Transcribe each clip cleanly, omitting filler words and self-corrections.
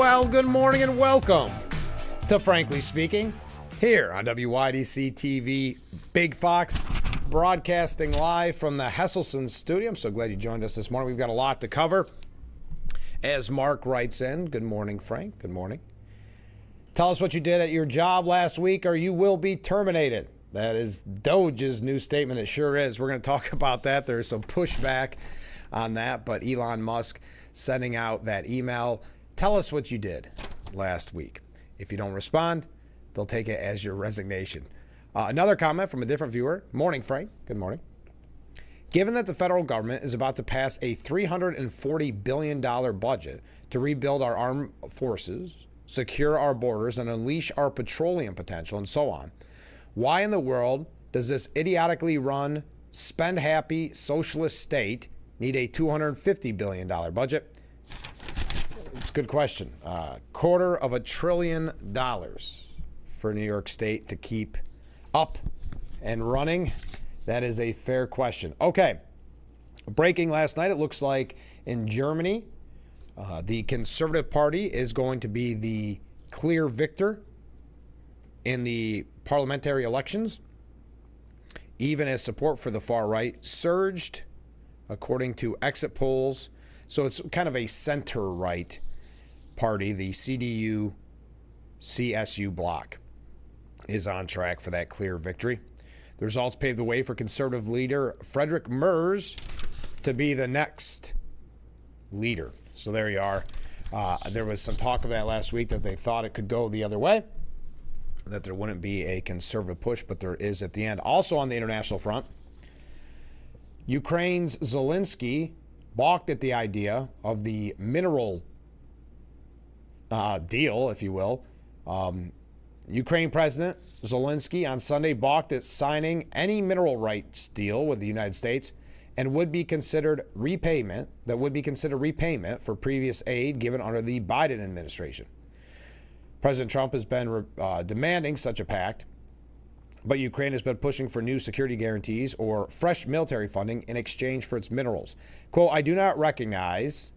Well, good morning and welcome to Frankly Speaking here on WYDC TV Big Fox, broadcasting live from the Hesselson studio. I'm so glad you joined us this morning. We've got a lot to cover. As Mark writes in, good morning, Frank. Good morning. Tell us what you did at your job last week or you will be terminated. That is Doge's new statement. It sure is. We're going to talk about that. There's some pushback on that, but Elon Musk sending out that email. Tell us what you did last week. If you don't respond, they'll take it as your resignation. Another comment from a different viewer. Morning, Frank. Good morning. Given that the federal government is about to pass a $340 billion budget to rebuild our armed forces, secure our borders, and unleash our petroleum potential, and so on, why in the world does this idiotically run, spend-happy socialist state need a $250 billion budget? It's a good question. $250 billion for New York State to keep up and running. That is a fair question. Okay. Breaking last night, it looks like in Germany, the Conservative Party is going to be the clear victor in the parliamentary elections, even as support for the far right surged, according to exit polls. So it's kind of a center-right party. The CDU-CSU bloc is on track for that clear victory. The results pave the way for conservative leader Friedrich Merz to be the next leader. So there you are. There was some talk of that last week that they thought it could go the other way, that there wouldn't be a conservative push, but there is at the end. Also on the international front, Ukraine's Zelensky balked at the idea of the mineral deal, if you will. Ukraine President Zelensky on Sunday balked at signing any mineral rights deal with the United States and would be considered repayment for previous aid given under the Biden administration. President Trump has been demanding such a pact, but Ukraine has been pushing for new security guarantees or fresh military funding in exchange for its minerals. Quote, I do not recognize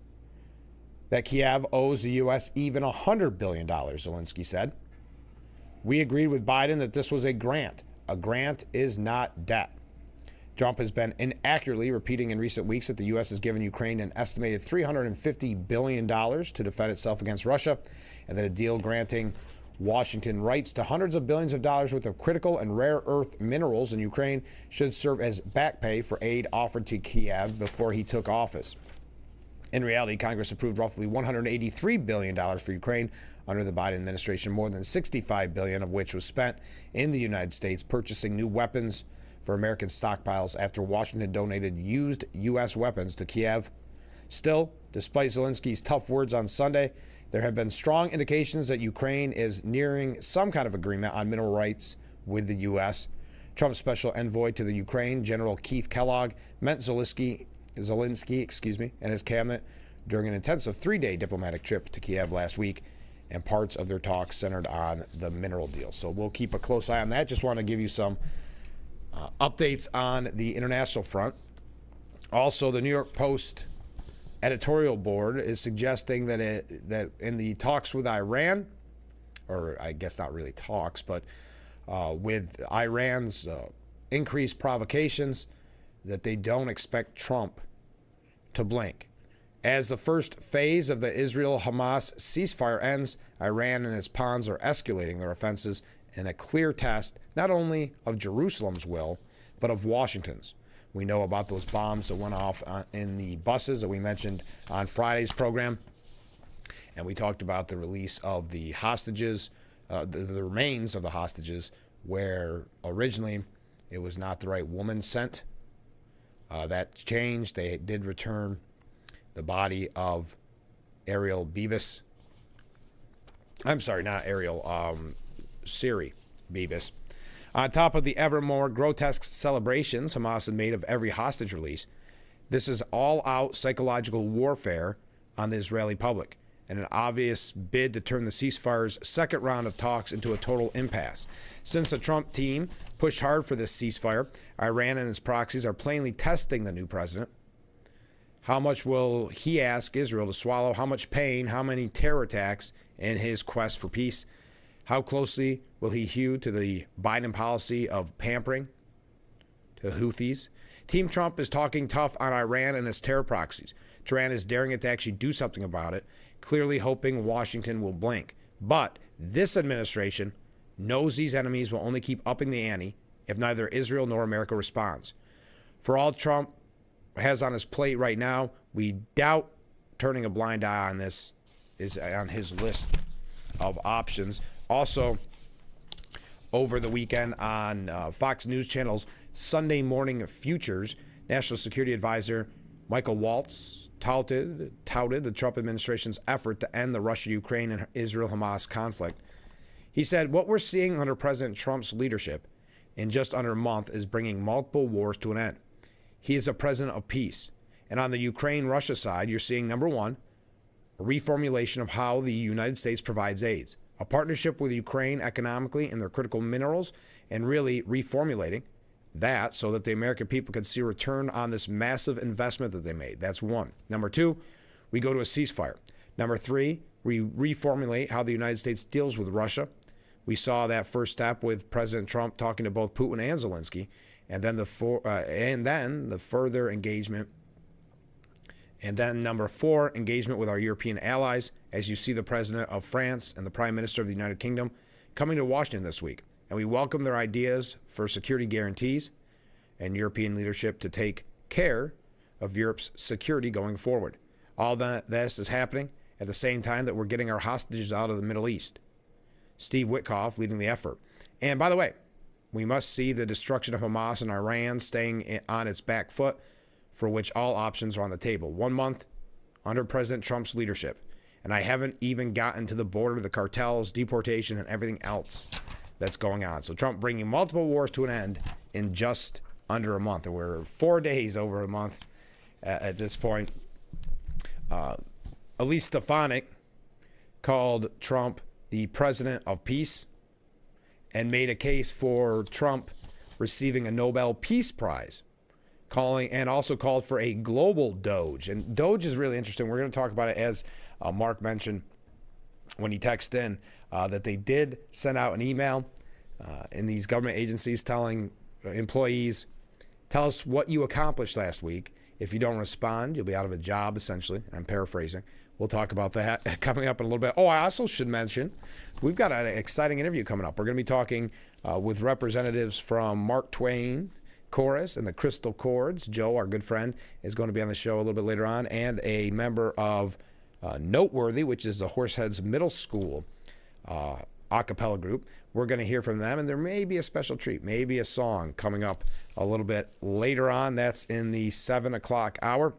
that Kiev owes the U.S. even $100 billion, Zelensky said. We agreed with Biden that this was a grant. A grant is not debt. Trump has been inaccurately repeating in recent weeks that the U.S. has given Ukraine an estimated $350 billion to defend itself against Russia, and that a deal granting Washington rights to hundreds of billions of dollars worth of critical and rare earth minerals in Ukraine should serve as back pay for aid offered to Kiev before he took office. In reality, Congress approved roughly $183 billion for Ukraine under the Biden administration, more than $65 billion of which was spent in the United States purchasing new weapons for American stockpiles after Washington donated used U.S. weapons to Kiev. Still, despite Zelensky's tough words on Sunday, there have been strong indications that Ukraine is nearing some kind of agreement on mineral rights with the U.S. Trump's special envoy to the Ukraine, General Keith Kellogg, met Zelensky, and his cabinet during an intensive 3-day diplomatic trip to Kiev last week, and parts of their talks centered on the mineral deal. So we'll keep a close eye on that. Just want to give you some updates on the international front. Also, the New York Post editorial board is suggesting that in the talks with Iran, or I guess not really talks, but with Iran's increased provocations, that they don't expect Trump to blink. As the first phase of the Israel-Hamas ceasefire ends, Iran and its pawns are escalating their offenses in a clear test not only of Jerusalem's will, but of Washington's. We know about those bombs that went off in the buses that we mentioned on Friday's program. And we talked about the release of the hostages, the remains of the hostages, where originally it was not the right woman sent. That's changed. They did return the body of Ariel Bibas. I'm sorry, not Ariel, Siri Bibas. On top of the ever more grotesque celebrations Hamas had made of every hostage release, this is all-out psychological warfare on the Israeli public and an obvious bid to turn the ceasefire's second round of talks into a total impasse. Since the Trump team pushed hard for this ceasefire, Iran and its proxies are plainly testing the new president. How much will he ask Israel to swallow? How much pain? How many terror attacks in his quest for peace? How closely will he hew to the Biden policy of pampering to Houthis? Team Trump is talking tough on Iran and its terror proxies. Tehran is daring it to actually do something about it, clearly hoping Washington will blink. But this administration knows these enemies will only keep upping the ante if neither Israel nor America responds. For all Trump has on his plate right now, we doubt turning a blind eye on this is on his list of options. Also, over the weekend on Fox News Channel's Sunday Morning Futures, National Security Advisor Michael Waltz touted the Trump administration's effort to end the Russia-Ukraine and Israel-Hamas conflict. He said, "What we're seeing under President Trump's leadership in just under a month is bringing multiple wars to an end. He is a president of peace. And on the Ukraine-Russia side, you're seeing, number one, a reformulation of how the United States provides aids, a partnership with Ukraine economically in their critical minerals, and really reformulating that so that the American people can see a return on this massive investment that they made. That's one. Number two, we go to a ceasefire. Number three, we reformulate how the United States deals with Russia. We saw that first step with President Trump talking to both Putin and Zelensky, and then the further engagement. And then number four, engagement with our European allies, as you see the President of France and the Prime Minister of the United Kingdom coming to Washington this week. And we welcome their ideas for security guarantees and European leadership to take care of Europe's security going forward. All this is happening at the same time that we're getting our hostages out of the Middle East. Steve Witkoff leading the effort. And by the way, we must see the destruction of Hamas and Iran staying on its back foot, for which all options are on the table. 1 month under President Trump's leadership. And I haven't even gotten to the border, the cartels, deportation, and everything else that's going on. So Trump bringing multiple wars to an end in just under a month. And we're 4 days over a month at this point. Elise Stefanik called Trump the president of peace and made a case for Trump receiving a Nobel Peace Prize, and also called for a global Doge. And Doge is really interesting. We're going to talk about it, as Mark mentioned when he texted in, that they did send out an email in these government agencies telling employees, tell us what you accomplished last week. If you don't respond, you'll be out of a job, essentially. I'm paraphrasing. We'll talk about that coming up in a little bit. Oh, I also should mention, we've got an exciting interview coming up. We're going to be talking with representatives from Mark Twain Chorus and the Crystal Chords. Joe, our good friend, is going to be on the show a little bit later on, and a member of Noteworthy, which is the Horseheads Middle School a cappella group. We're going to hear from them, and there may be a special treat, maybe a song coming up a little bit later on. That's in the 7 o'clock hour.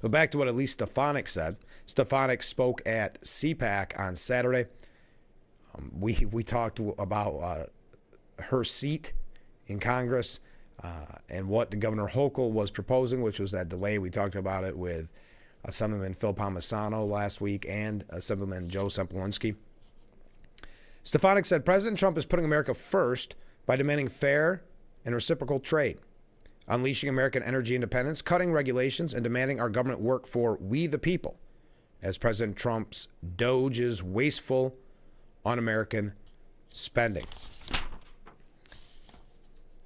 But back to what Elise Stefanik said. Stefanik spoke at CPAC on Saturday. We talked about her seat in Congress and what the Governor Hochul was proposing, which was that delay. We talked about it with Assemblyman Phil Palmisano last week and Assemblyman Joe Semplinsky. Stefanik said President Trump is putting America first by demanding fair and reciprocal trade, unleashing American energy independence, cutting regulations, and demanding our government work for we the people, as President Trump's Doge is wasteful, un-American spending.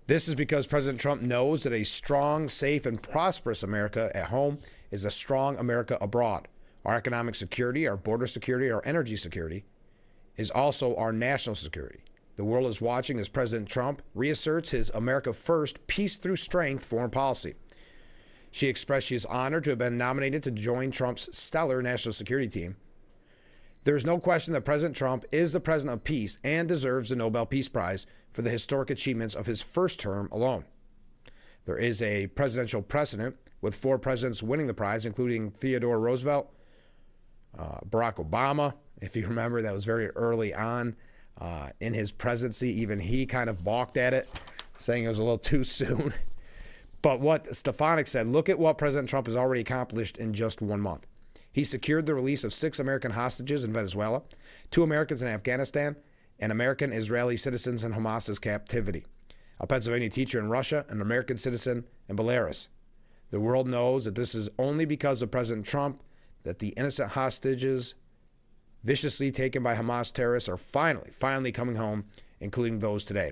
This is because President Trump knows that a strong, safe, and prosperous America at home is a strong America abroad. Our economic security, our border security, our energy security is also our national security. The world is watching as President Trump reasserts his America First, peace through strength foreign policy. She expressed she is honored to have been nominated to join Trump's stellar national security team. There is no question that President Trump is the president of peace and deserves the Nobel Peace Prize for the historic achievements of his first term alone. There is a presidential precedent with 4 presidents winning the prize, including Theodore Roosevelt, Barack Obama. If you remember, that was very early on in his presidency. Even he kind of balked at it, saying it was a little too soon. But what Stefanik said, look at what President Trump has already accomplished in just 1 month. He secured the release of 6 American hostages in Venezuela, 2 Americans in Afghanistan, and American Israeli citizens in Hamas's captivity, a Pennsylvania teacher in Russia, an American citizen in Belarus. The world knows that this is only because of President Trump that the innocent hostages viciously taken by Hamas terrorists are finally coming home, including those today.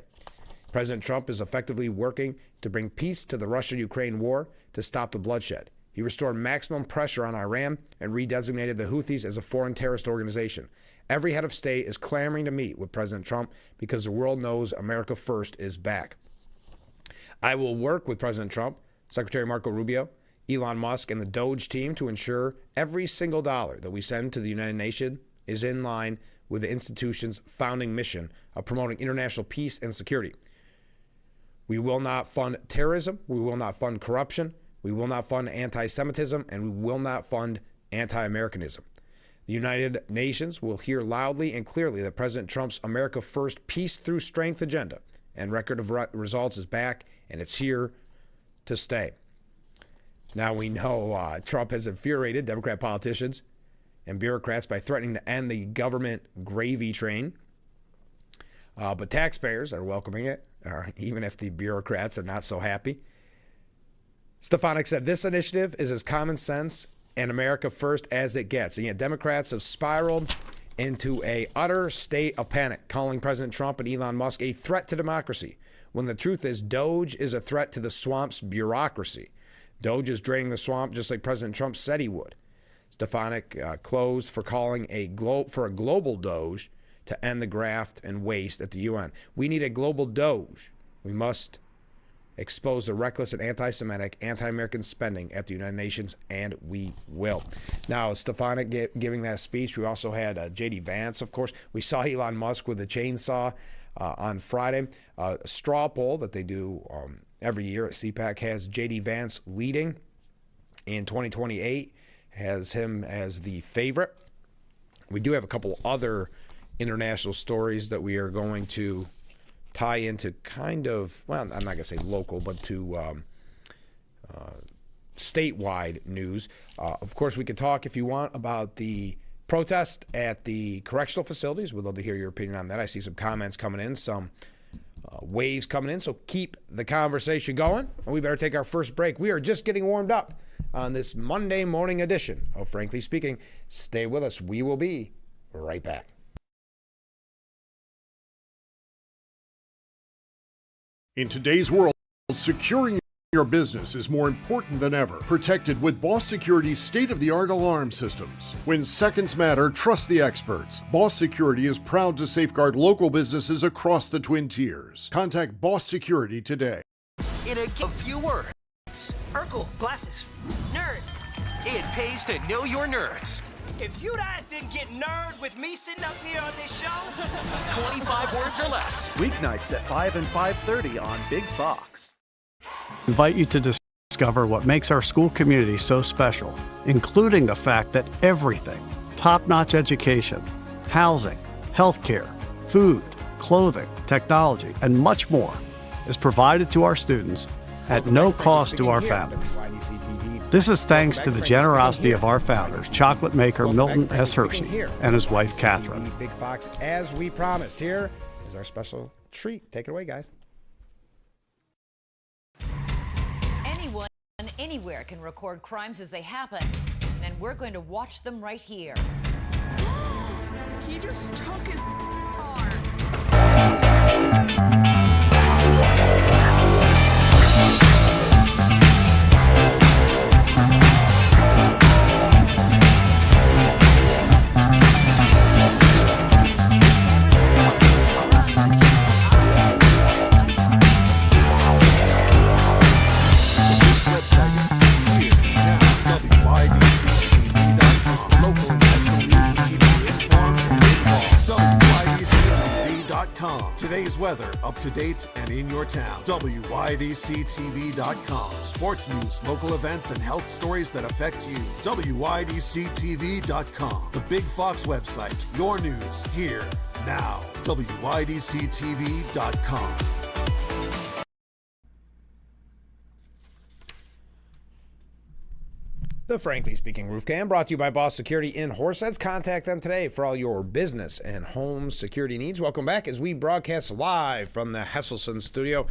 President Trump is effectively working to bring peace to the Russia-Ukraine war to stop the bloodshed. He restored maximum pressure on Iran and redesignated the Houthis as a foreign terrorist organization. Every head of state is clamoring to meet with President Trump because the world knows America First is back. I will work with President Trump, Secretary Marco Rubio, Elon Musk, and the Doge team to ensure every single dollar that we send to the United Nations is in line with the institution's founding mission of promoting international peace and security. We will not fund terrorism. We will not fund corruption. We will not fund anti-Semitism, and we will not fund anti-Americanism. The United Nations will hear loudly and clearly that President Trump's America First Peace Through Strength agenda and record of results is back, and it's here to stay. Now we know Trump has infuriated Democrat politicians and bureaucrats by threatening to end the government gravy train. But taxpayers are welcoming it, even if the bureaucrats are not so happy. Stefanik said, this initiative is as common sense and America First as it gets. And yet Democrats have spiraled into a utter state of panic, calling President Trump and Elon Musk a threat to democracy, when the truth is Doge is a threat to the swamp's bureaucracy. Doge is draining the swamp just like President Trump said he would. Stefanik closed for calling for a global Doge to end the graft and waste at the UN. We need a global Doge. We must expose the reckless and anti-Semitic, anti-American spending at the United Nations, and we will. Now, Stefanik giving that speech, we also had J.D. Vance, of course. We saw Elon Musk with a chainsaw on Friday. A straw poll that they do every year at CPAC has J.D. Vance leading in 2028, has him as the favorite. We do have a couple other international stories that we are going to tie into kind of, well, I'm not going to say local, but to statewide news. Of course, we could talk, if you want, about the protest at the correctional facilities. We'd love to hear your opinion on that. I see some comments coming in, some waves coming in, so keep the conversation going. And we better take our first break. We are just getting warmed up on this Monday morning edition of Frankly Speaking. Stay with us. We will be right back. In today's world, securing your business is more important than ever. Protected with Boss Security's state-of-the-art alarm systems. When seconds matter, trust the experts. Boss Security is proud to safeguard local businesses across the Twin Tiers. Contact Boss Security today. In a few words, Urkel, glasses, nerd. It pays to know your nerds. If you guys didn't get nerd with me sitting up here on this show, 25 words or less. Weeknights at 5 and 5:30 on Big Fox. Invite you to discover what makes our school community so special, including the fact that everything, top-notch education, housing, healthcare, food, clothing, technology, and much more is provided to our students at no cost to our families. This is thanks to the generosity of our founder, chocolate maker Milton S. Hershey, and his wife, Catherine. Big Fox, as we promised, here is our special treat. Take it away, guys. Anyone, anywhere can record crimes as they happen, and we're going to watch them right here. He just took his car. Today's weather, up to date and in your town. WYDCTV.com. Sports news, local events, and health stories that affect you. WYDCTV.com. The Big Fox website. Your news, here, now. WYDCTV.com. The Frankly Speaking Roof Cam, brought to you by Boss Security in Horseheads. Contact them today for all your business and home security needs. Welcome back as we broadcast live from the Hesselson studio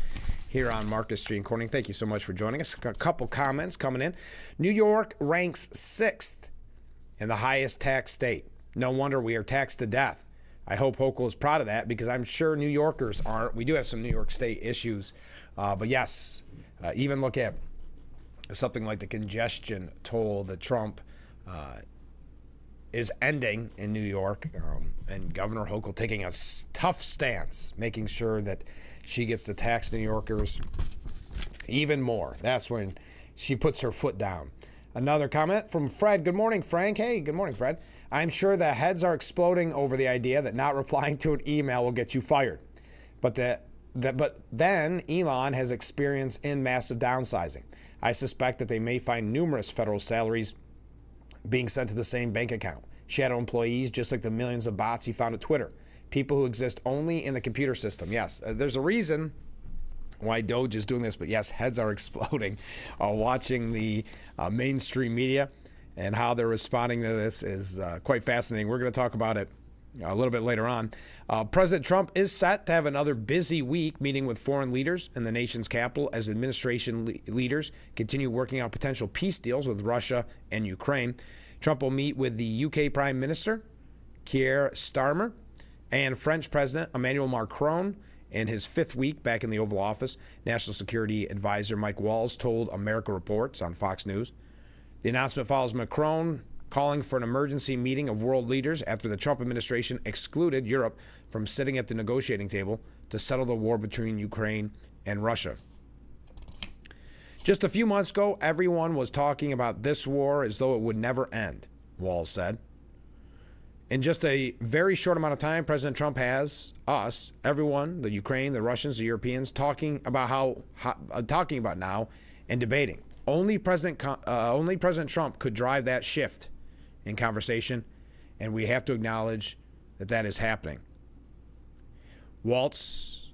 here on Marcus Street and Corning. Thank you so much for joining us. A couple comments coming in. New York ranks 6th in the highest tax state. No wonder we are taxed to death. I hope Hochul is proud of that because I'm sure New Yorkers aren't. We do have some New York State issues. But yes, even look at something like the congestion toll that Trump is ending in New York, and Governor Hochul taking a tough stance, making sure that she gets to tax New Yorkers even more. That's when she puts her foot down. Another comment from Fred. Good morning, Frank. Hey, good morning, Fred. I'm sure the heads are exploding over the idea that not replying to an email will get you fired. But then Elon has experience in massive downsizing. I suspect that they may find numerous federal salaries being sent to the same bank account. Shadow employees, just like the millions of bots he found at Twitter. People who exist only in the computer system. Yes, there's a reason why Doge is doing this, but yes, heads are exploding. Watching the mainstream media and how they're responding to this is quite fascinating. We're going to talk about it a little bit later on. President Trump is set to have another busy week meeting with foreign leaders in the nation's capital as administration leaders continue working out potential peace deals with Russia and Ukraine. Trump will meet with the UK Prime Minister, Keir Starmer, and French President Emmanuel Macron in his 5th week back in the Oval Office. National Security Advisor Mike Walls told America Reports on Fox News. The announcement follows Macron calling for an emergency meeting of world leaders after the Trump administration excluded Europe from sitting at the negotiating table to settle the war between Ukraine and Russia. Just a few months ago, everyone was talking about this war as though it would never end, Walls said. In just a very short amount of time, President Trump has us, everyone, the Ukraine, the Russians, the Europeans, talking about now and debating. Only President Trump could drive that shift in conversation, and we have to acknowledge that that is happening. Waltz,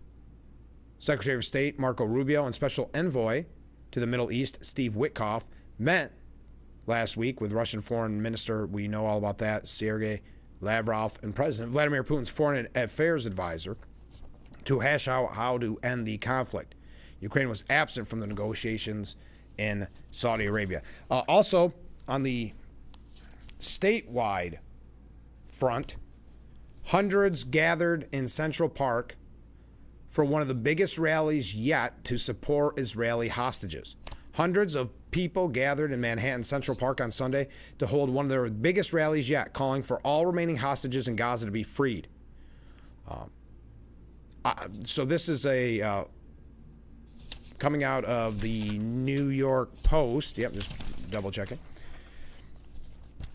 Secretary of State Marco Rubio, and Special Envoy to the Middle East Steve Witkoff met last week with Russian Foreign Minister, we know all about that, Sergei Lavrov, and President Vladimir Putin's Foreign Affairs Advisor to hash out how to end the conflict. Ukraine was absent from the negotiations in Saudi Arabia. Also, on the statewide front, hundreds gathered in Central Park for one of the biggest rallies yet to support Israeli hostages. Hundreds of people gathered in Manhattan Central Park on Sunday to hold one of their biggest rallies yet, calling for all remaining hostages in Gaza to be freed. So this is a coming out of the New York Post. Yep, just double checking.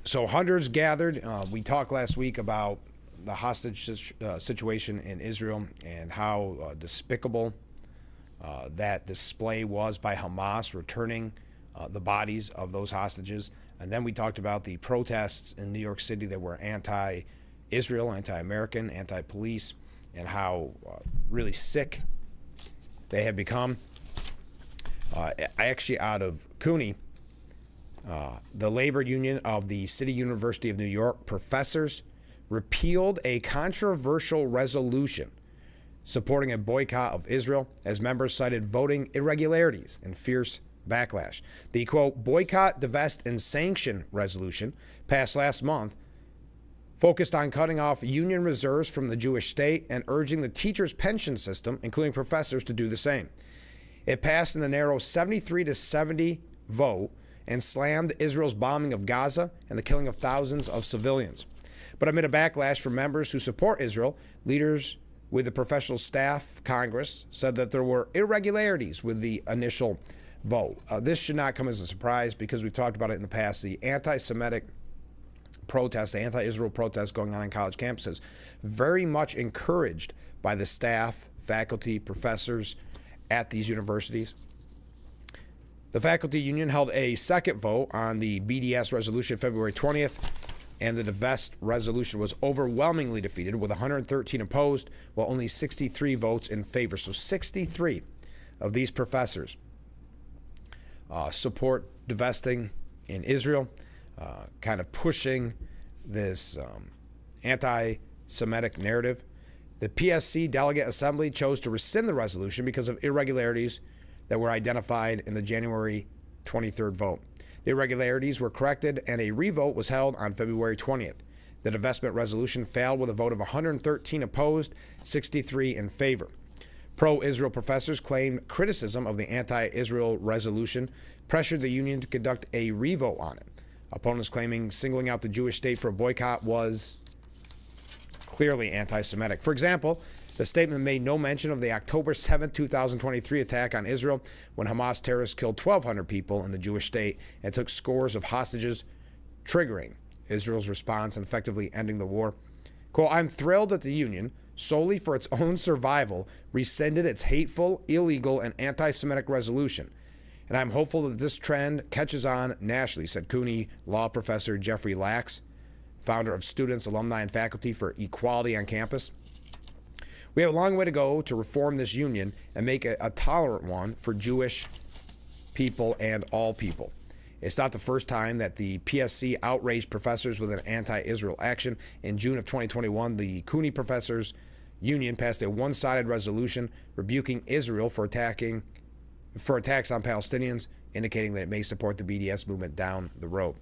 So hundreds gathered. We talked last week about the hostage situation in Israel and how despicable that display was by Hamas returning the bodies of those hostages. And then we talked about the protests in New York City that were anti-Israel, anti-American, anti-police, and how really sick they have become. Actually, out of CUNY, the labor union of the City University of New York professors repealed a controversial resolution supporting a boycott of Israel as members cited voting irregularities and fierce backlash. The, quote, boycott, divest, and sanction resolution passed last month focused on cutting off union reserves from the Jewish state and urging the teachers' pension system, including professors, to do the same. It passed in the narrow 73-70 vote and slammed Israel's bombing of Gaza and the killing of thousands of civilians. But amid a backlash from members who support Israel, leaders with the Professional Staff Congress said that there were irregularities with the initial vote. This should not come as a surprise because we've talked about it in the past. The anti-Semitic protests, the anti-Israel protests going on college campuses, very much encouraged by the staff, faculty, professors at these universities. The faculty union held a second vote on the BDS resolution February 20th, and the divest resolution was overwhelmingly defeated with 113 opposed, while only 63 votes in favor. So 63 of these professors support divesting in Israel, kind of pushing this anti-Semitic narrative. The PSC Delegate Assembly chose to rescind the resolution because of irregularities that were identified in the January 23rd vote. The irregularities were corrected and a revote was held on February 20th. The divestment resolution failed with a vote of 113 opposed, 63 in favor. Pro-Israel professors claimed criticism of the anti-Israel resolution pressured the union to conduct a revote on it. Opponents claiming singling out the Jewish state for a boycott was clearly anti-Semitic. For example, the statement made no mention of the October 7, 2023 attack on Israel when Hamas terrorists killed 1,200 people in the Jewish state and took scores of hostages, triggering Israel's response and effectively ending the war. Quote, I'm thrilled that the union, solely for its own survival, rescinded its hateful, illegal, and anti-Semitic resolution. And I'm hopeful that this trend catches on nationally, said CUNY law professor Jeffrey Lax, founder of Students, Alumni, and Faculty for Equality on Campus. We have a long way to go to reform this union and make it a tolerant one for Jewish people and all people. It's not the first time that the PSC outraged professors with an anti-Israel action. In June of 2021, the CUNY Professors Union passed a one-sided resolution rebuking Israel for attacks on Palestinians, indicating that it may support the BDS movement down the road.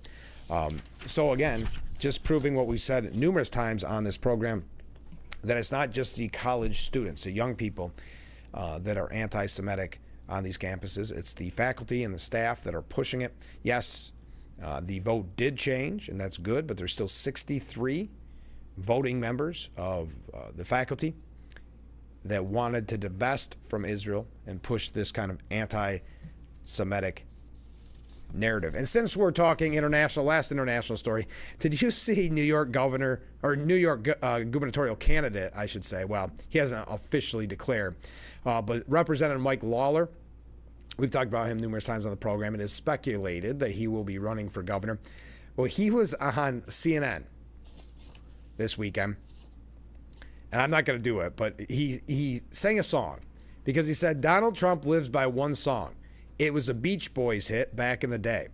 So again, just proving what we said numerous times on this program, that it's not just the college students, the young people that are anti-Semitic on these campuses. It's the faculty and the staff that are pushing it. Yes, the vote did change, and that's good, but there's still 63 voting members of the faculty that wanted to divest from Israel and push this kind of anti-Semitic narrative. And since we're talking last international story, did you see New York governor, or New York gubernatorial candidate, I should say? Well, he hasn't officially declared, but Representative Mike Lawler, we've talked about him numerous times on the program. It is speculated that he will be running for governor. Well, he was on CNN this weekend, and I'm not going to do it, but he sang a song because he said Donald Trump lives by one song. It was a Beach Boys hit back in the day.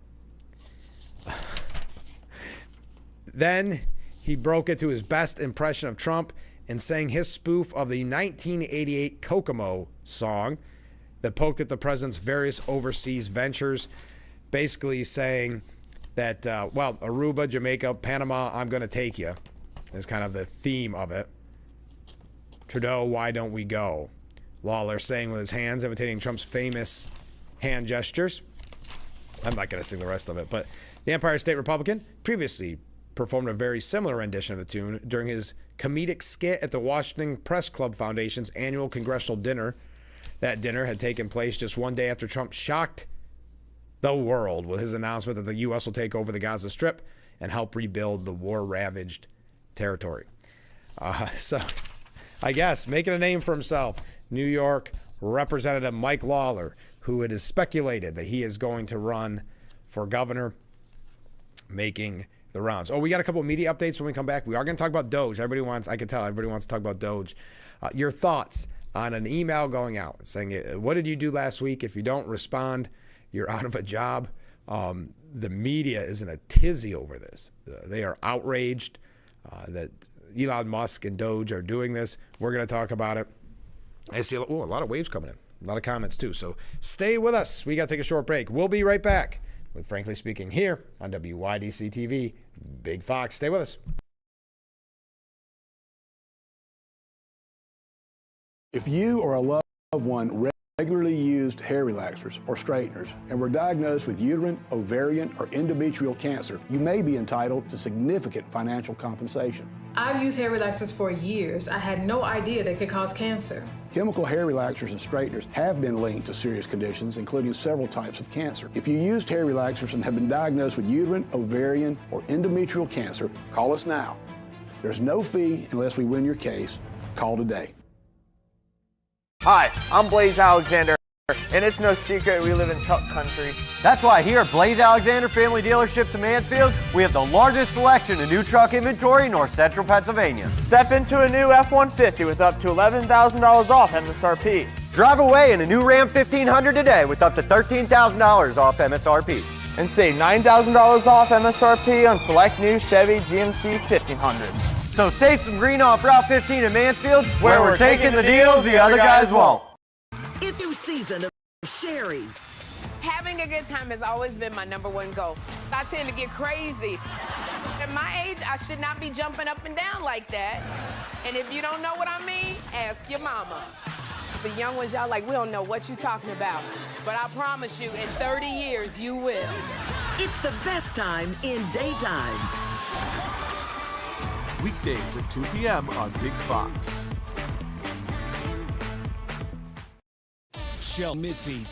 Then he broke it to his best impression of Trump and sang his spoof of the 1988 Kokomo song that poked at the president's various overseas ventures, basically saying that, well, Aruba, Jamaica, Panama, I'm going to take you, is kind of the theme of it. Trudeau, why don't we go? Lawler saying with his hands, imitating Trump's famous hand gestures. I'm not going to sing the rest of it, but the Empire State Republican previously performed a very similar rendition of the tune during his comedic skit at the Washington Press Club Foundation's annual congressional dinner. That dinner had taken place just one day after Trump shocked the world with his announcement that the U.S. will take over the Gaza Strip and help rebuild the war-ravaged territory. So, I guess, making a name for himself, New York Representative Mike Lawler, who it is speculated that he is going to run for governor, making the rounds. Oh, we got a couple of media updates when we come back. We are going to talk about Doge. I can tell everybody wants to talk about Doge. Your thoughts on an email going out saying, what did you do last week? If you don't respond, you're out of a job. The media is in a tizzy over this. They are outraged that Elon Musk and Doge are doing this. We're going to talk about it. I see a lot of waves coming in. A lot of comments, too. So stay with us. We got to take a short break. We'll be right back with Frankly Speaking here on WYDC TV. Big Fox. Stay with us. If you or a loved one regularly used hair relaxers or straighteners and were diagnosed with uterine, ovarian, or endometrial cancer, you may be entitled to significant financial compensation. I've used hair relaxers for years. I had no idea they could cause cancer. Chemical hair relaxers and straighteners have been linked to serious conditions, including several types of cancer. If you used hair relaxers and have been diagnosed with uterine, ovarian, or endometrial cancer, call us now. There's no fee unless we win your case. Call today. Hi, I'm Blaze Alexander, and it's no secret we live in truck country. That's why here at Blaze Alexander Family Dealerships in Mansfield, we have the largest selection of new truck inventory in north central Pennsylvania. Step into a new F-150 with up to $11,000 off MSRP. Drive away in a new Ram 1500 today with up to $13,000 off MSRP. And save $9,000 off MSRP on select new Chevy GMC 1500s. So save some green off Route 15 in Mansfield, where we're taking the deals the other guys won't. It's your season of sharing. Having a good time has always been my #1 goal. I tend to get crazy. At my age, I should not be jumping up and down like that. And if you don't know what I mean, ask your mama. The young ones, y'all like, we don't know what you're talking about. But I promise you, in 30 years, you will. It's the best time in daytime. Weekdays at 2 p.m. on Big Fox. Shell Missy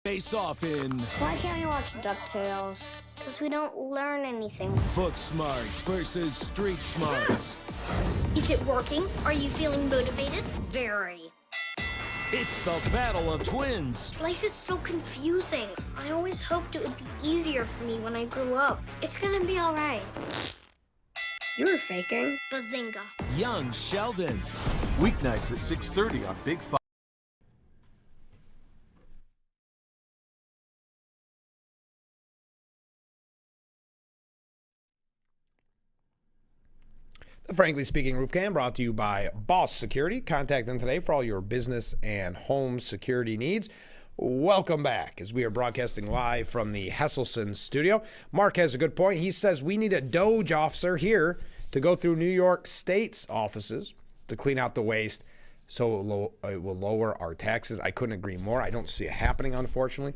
face off in Why can't we watch DuckTales? Because we don't learn anything. Book Smarts versus Street Smarts. Is it working? Are you feeling motivated? Very. It's the battle of twins. Life is so confusing. I always hoped it would be easier for me when I grew up. It's gonna be all right. You were faking. Bazinga. Young Sheldon. Weeknights at 6:30 on Big Fox. The Frankly Speaking Roof Cam brought to you by Boss Security. Contact them today for all your business and home security needs. Welcome back as we are broadcasting live from the Hesselson studio. Mark has a good point. He says we need a Doge officer here to go through New York State's offices to clean out the waste so it will lower our taxes. I couldn't agree more. I don't see it happening, unfortunately.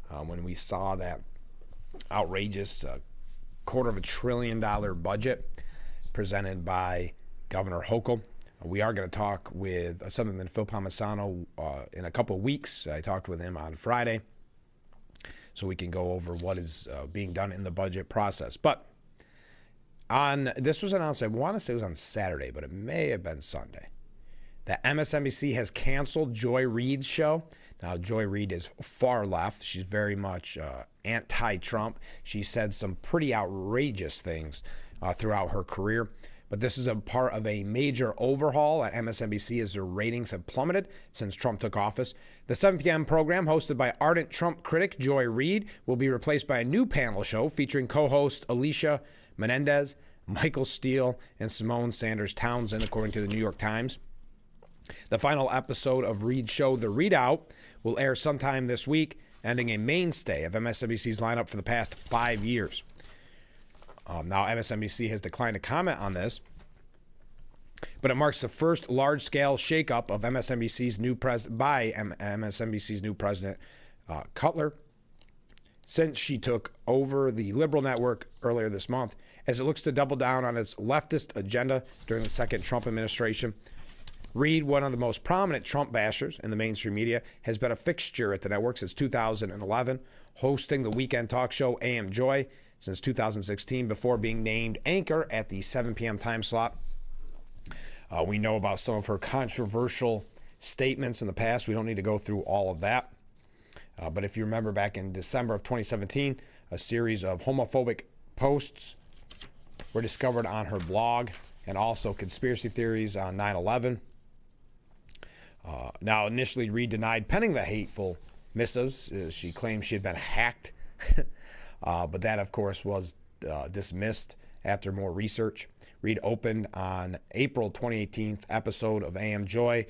When we saw that outrageous $250 billion budget presented by Governor Hochul. We are going to talk with Assemblyman Phil Palmisano in a couple of weeks. I talked with him on Friday, so we can go over what is being done in the budget process. But this was announced, I want to say it was on Saturday, but it may have been Sunday, that MSNBC has canceled Joy Reid's show. Now, Joy Reid is far left. She's very much anti-Trump. She said some pretty outrageous things throughout her career. But this is a part of a major overhaul at MSNBC as their ratings have plummeted since Trump took office. The 7 p.m. program, hosted by ardent Trump critic Joy Reid, will be replaced by a new panel show featuring co-hosts Alicia Menendez, Michael Steele, and Simone Sanders Townsend, according to the New York Times. The final episode of Reid's show, The Readout, will air sometime this week, ending a mainstay of MSNBC's lineup for the past 5 years. Now, MSNBC has declined to comment on this, but it marks the first large-scale shakeup of MSNBC's new MSNBC's new president, Cutler, since she took over the liberal network earlier this month, as it looks to double down on its leftist agenda during the second Trump administration. Reid, one of the most prominent Trump bashers in the mainstream media, has been a fixture at the network since 2011, hosting the weekend talk show AM Joy since 2016 before being named anchor at the 7 p.m. time slot. We know about some of her controversial statements in the past. We don't need to go through all of that. But if you remember back in December of 2017, a series of homophobic posts were discovered on her blog, and also conspiracy theories on 9/11. Now, initially, Reid denied penning the hateful missives. She claimed she had been hacked. But that, of course, was dismissed after more research. Reid opened on April 2018 episode of AM Joy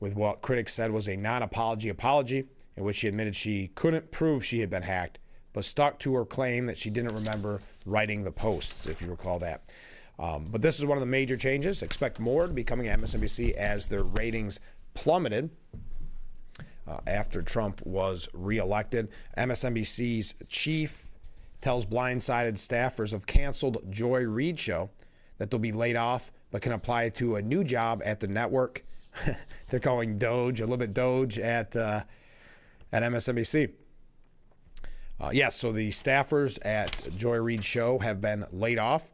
with what critics said was a non-apology apology, in which she admitted she couldn't prove she had been hacked, but stuck to her claim that she didn't remember writing the posts, if you recall that. But this is one of the major changes. Expect more to be coming at MSNBC as their ratings plummeted after Trump was reelected. MSNBC's chief tells blindsided staffers of canceled Joy Reid show that they'll be laid off but can apply to a new job at the network. They're calling Doge, a little bit Doge at MSNBC. Yes, so the staffers at Joy Reid's show have been laid off.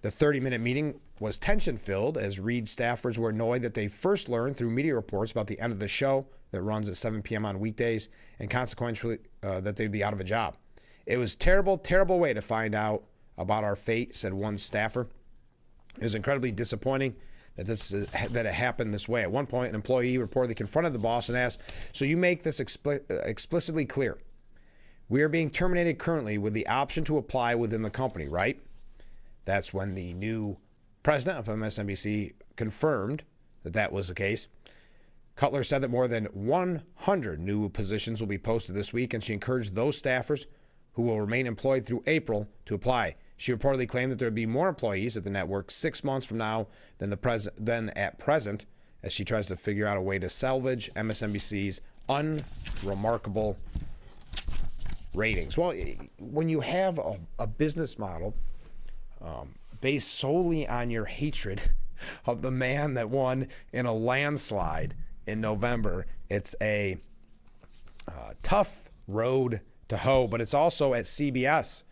The 30-minute meeting was tension-filled as Reid staffers were annoyed that they first learned through media reports about the end of the show that runs at 7 p.m. on weekdays, and consequently that they'd be out of a job. It was terrible, terrible way to find out about our fate, said one staffer. It was incredibly disappointing that it happened this way. At one point, an employee reportedly confronted the boss and asked, "So you make this explicitly clear. We are being terminated currently with the option to apply within the company, right?" That's when the new president of MSNBC confirmed that that was the case. Cutler said that more than 100 new positions will be posted this week, and she encouraged those staffers who will remain employed through April to apply. She reportedly claimed that there would be more employees at the network 6 months from now than at present, as she tries to figure out a way to salvage MSNBC's unremarkable ratings. Well, when you have a business model based solely on your hatred of the man that won in a landslide in November, it's a tough road to hoe, but it's also at CBS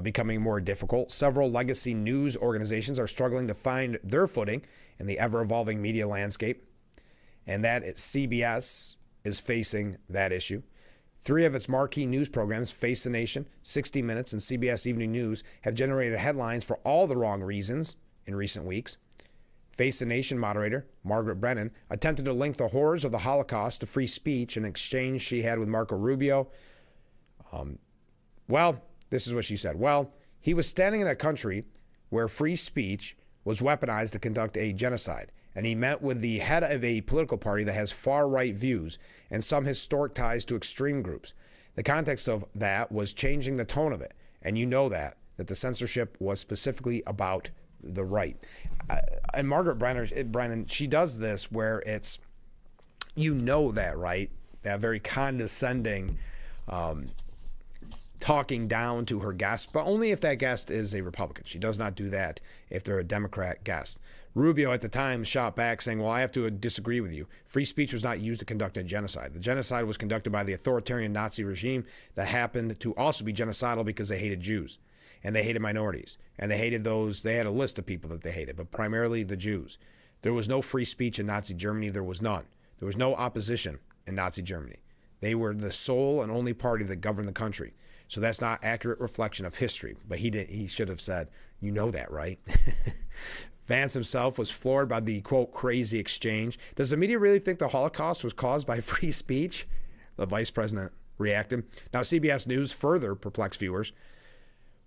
becoming more difficult. Several legacy news organizations are struggling to find their footing in the ever-evolving media landscape, and that CBS is facing that issue. 3 of its marquee news programs, Face the Nation, 60 Minutes, and CBS Evening News, have generated headlines for all the wrong reasons in recent weeks. Face the Nation moderator, Margaret Brennan, attempted to link the horrors of the Holocaust to free speech in an exchange she had with Marco Rubio. This is what she said. Well, he was standing in a country where free speech was weaponized to conduct a genocide, and he met with the head of a political party that has far-right views and some historic ties to extreme groups. The context of that was changing the tone of it, and you know that the censorship was specifically about the right. And Margaret Brennan, she does this where it's, you know that, right? That very condescending talking down to her guest, but only if that guest is a Republican. She does not do that if they're a Democrat guest. Rubio at the time shot back saying, well, I have to disagree with you. Free speech was not used to conduct a genocide. The genocide was conducted by the authoritarian Nazi regime that happened to also be genocidal because they hated Jews and they hated minorities and they hated those. They had a list of people that they hated, but primarily the Jews. There was no free speech in Nazi Germany. There was none. There was no opposition in Nazi Germany. They were the sole and only party that governed the country. So that's not accurate reflection of history. But he should have said, you know that, right? Vance himself was floored by the, quote, crazy exchange. Does the media really think the Holocaust was caused by free speech? The vice president reacted. Now, CBS News further perplexed viewers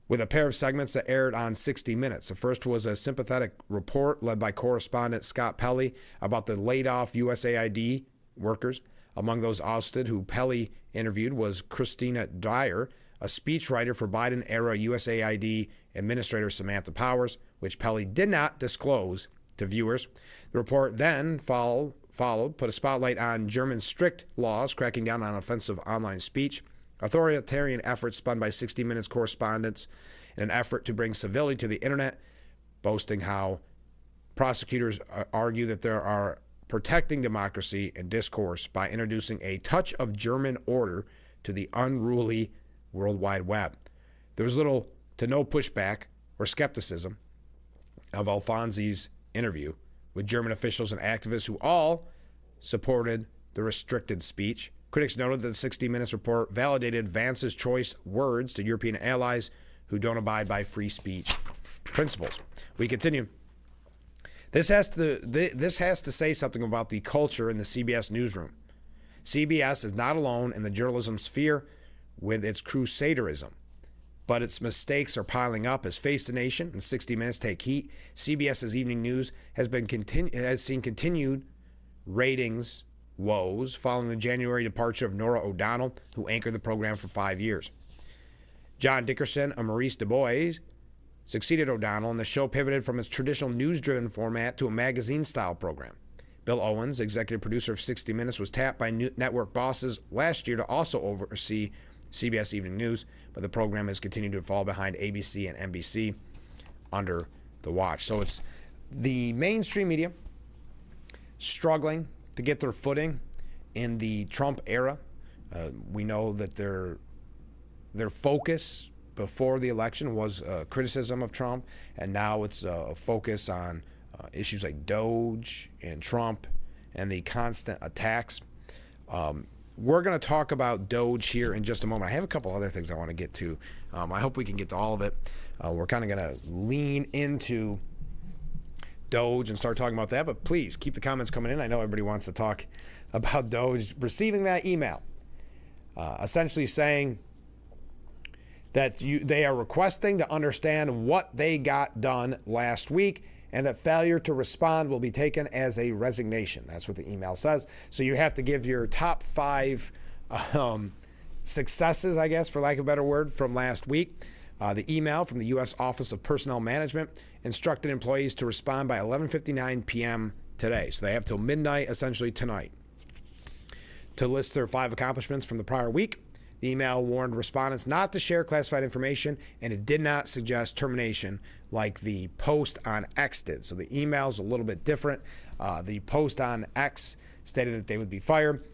with a pair of segments that aired on 60 Minutes. The first was a sympathetic report led by correspondent Scott Pelley about the laid-off USAID workers. Among those ousted who Pelley interviewed was Christina Dyer, a speechwriter for Biden-era USAID Administrator Samantha Powers, which Pelley did not disclose to viewers. The report then put a spotlight on German strict laws cracking down on offensive online speech, authoritarian efforts spun by 60 Minutes correspondents in an effort to bring civility to the internet, boasting how prosecutors argue that there are protecting democracy and discourse by introducing a touch of German order to the unruly World Wide Web. There was little to no pushback or skepticism of Alfonsi's interview with German officials and activists who all supported the restricted speech. Critics noted that the 60 Minutes report validated Vance's choice words to European allies who don't abide by free speech principles. We continue. This has to say something about the culture in the CBS newsroom. CBS is not alone in the journalism sphere with its crusaderism, but its mistakes are piling up as Face the Nation and 60 Minutes take heat. CBS's Evening News has seen continued ratings woes following the January departure of Norah O'Donnell, who anchored the program for 5 years. John Dickerson and Maurice DuBois succeeded O'Donnell, and the show pivoted from its traditional news-driven format to a magazine-style program. Bill Owens, executive producer of 60 Minutes, was tapped by network bosses last year to also oversee CBS Evening News, but the program has continued to fall behind ABC and NBC under the watch. So it's the mainstream media struggling to get their footing in the Trump era. We know that their focus before the election was criticism of Trump, and now it's a focus on issues like Doge and Trump and the constant attacks. We're going to talk about Doge here in just a moment. I have a couple other things I want to get to. I hope we can get to all of it. We're kind of going to lean into Doge and start talking about that, but please keep the comments coming in. I know everybody wants to talk about Doge. Receiving that email, essentially saying that they are requesting to understand what they got done last week and that failure to respond will be taken as a resignation. That's what the email says. So you have to give your top 5 successes, I guess, for lack of a better word, from last week. The email from the U.S. Office of Personnel Management instructed employees to respond by 11:59 p.m. today. So they have till midnight, essentially tonight, to list their 5 accomplishments from the prior week. The email warned respondents not to share classified information, and it did not suggest termination like the post on X did. So the email is a little bit different. The post on X stated that they would be fired.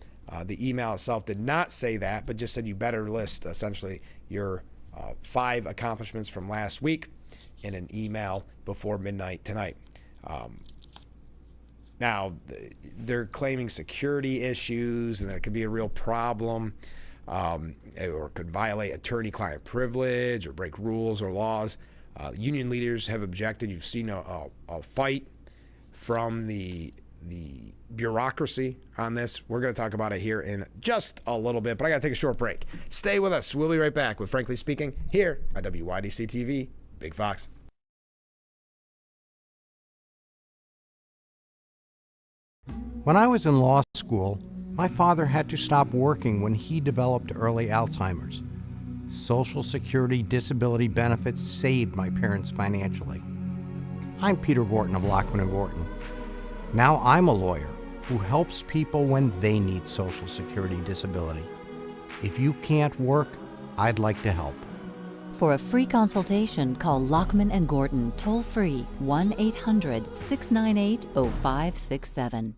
The email itself did not say that, but just said you better list essentially your 5 accomplishments from last week in an email before midnight tonight. Now, they're claiming security issues and that it could be a real problem, or could violate attorney-client privilege or break rules or laws. Union leaders have objected. You've seen a fight from the bureaucracy on this. We're going to talk about it here in just a little bit, but I got to take a short break. Stay with us. We'll be right back with Frankly Speaking here on WYDC TV, Big Fox. When I was in law school, my father had to stop working when he developed early Alzheimer's. Social Security disability benefits saved my parents financially. I'm Peter Gorton of Lockman & Gorton. Now I'm a lawyer who helps people when they need Social Security disability. If you can't work, I'd like to help. For a free consultation, call Lockman & Gorton toll-free 1-800-698-0567.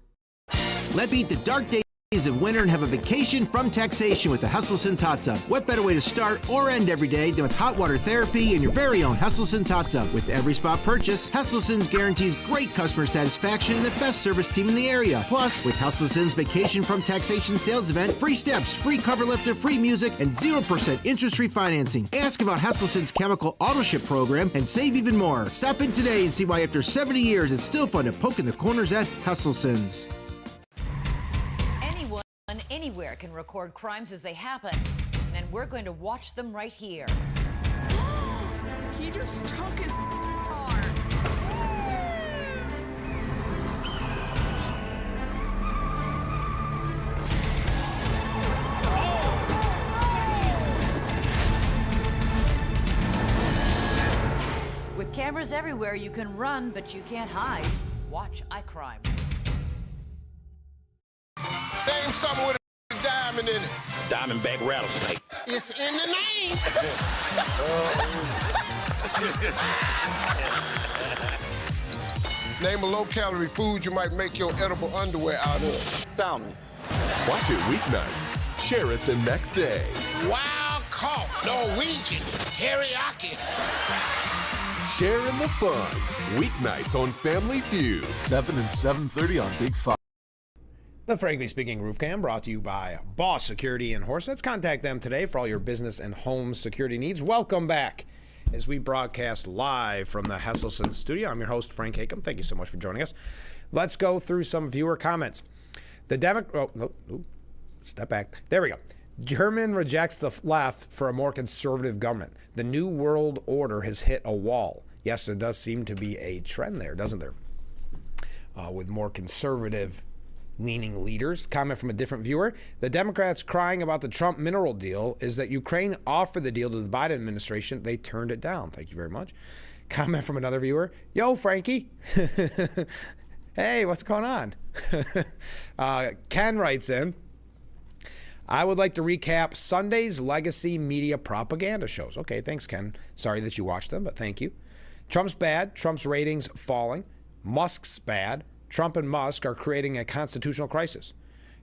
Let beat the dark days of winter and have a vacation from taxation with the Hustlesense Hot Tub. What better way to start or end every day than with hot water therapy and your very own Hustlesense Hot Tub. With every spot purchase, Hustlesense guarantees great customer satisfaction and the best service team in the area. Plus, with Hustlesense Vacation from Taxation sales event, free steps, free cover lifter, free music, and 0% interest-free financing. Ask about Hustlesense Chemical Auto Ship program and save even more. Stop in today and see why after 70 years it's still fun to poke in the corners at Hustlesense. Anywhere can record crimes as they happen, and we're going to watch them right here. He just took his car. With cameras everywhere, you can run, but you can't hide. Watch iCrime. Name something with a diamond in it. Diamondback rattlesnake. It's in the name. Name a low-calorie food you might make your edible underwear out of. Salmon. Watch it weeknights. Share it the next day. Wild caught Norwegian teriyaki. Share in the fun. Weeknights on Family Feud. 7 and 7:30 on Big Fox. The Frankly Speaking Roof Cam brought to you by Boss Security in Horseheads. Contact them today for all your business and home security needs. Welcome back as we broadcast live from the Hesselson studio. I'm your host, Frank Hakem. Thank you so much for joining us. Let's go through some viewer comments. Step back. There we go. German rejects the left for a more conservative government. The New World Order has hit a wall. Yes, there does seem to be a trend there, doesn't there? With more conservative leaning leaders. Comment from a different viewer. The Democrats crying about the Trump mineral deal is that Ukraine offered the deal to the Biden administration. They turned it down. Thank you very much. Comment from another viewer. Yo, Frankie. Hey, what's going on? Ken writes in, I would like to recap Sunday's legacy media propaganda shows. Okay, thanks, Ken. Sorry that you watched them, but thank you. Trump's bad. Trump's ratings falling. Musk's bad. Trump and Musk are creating a constitutional crisis.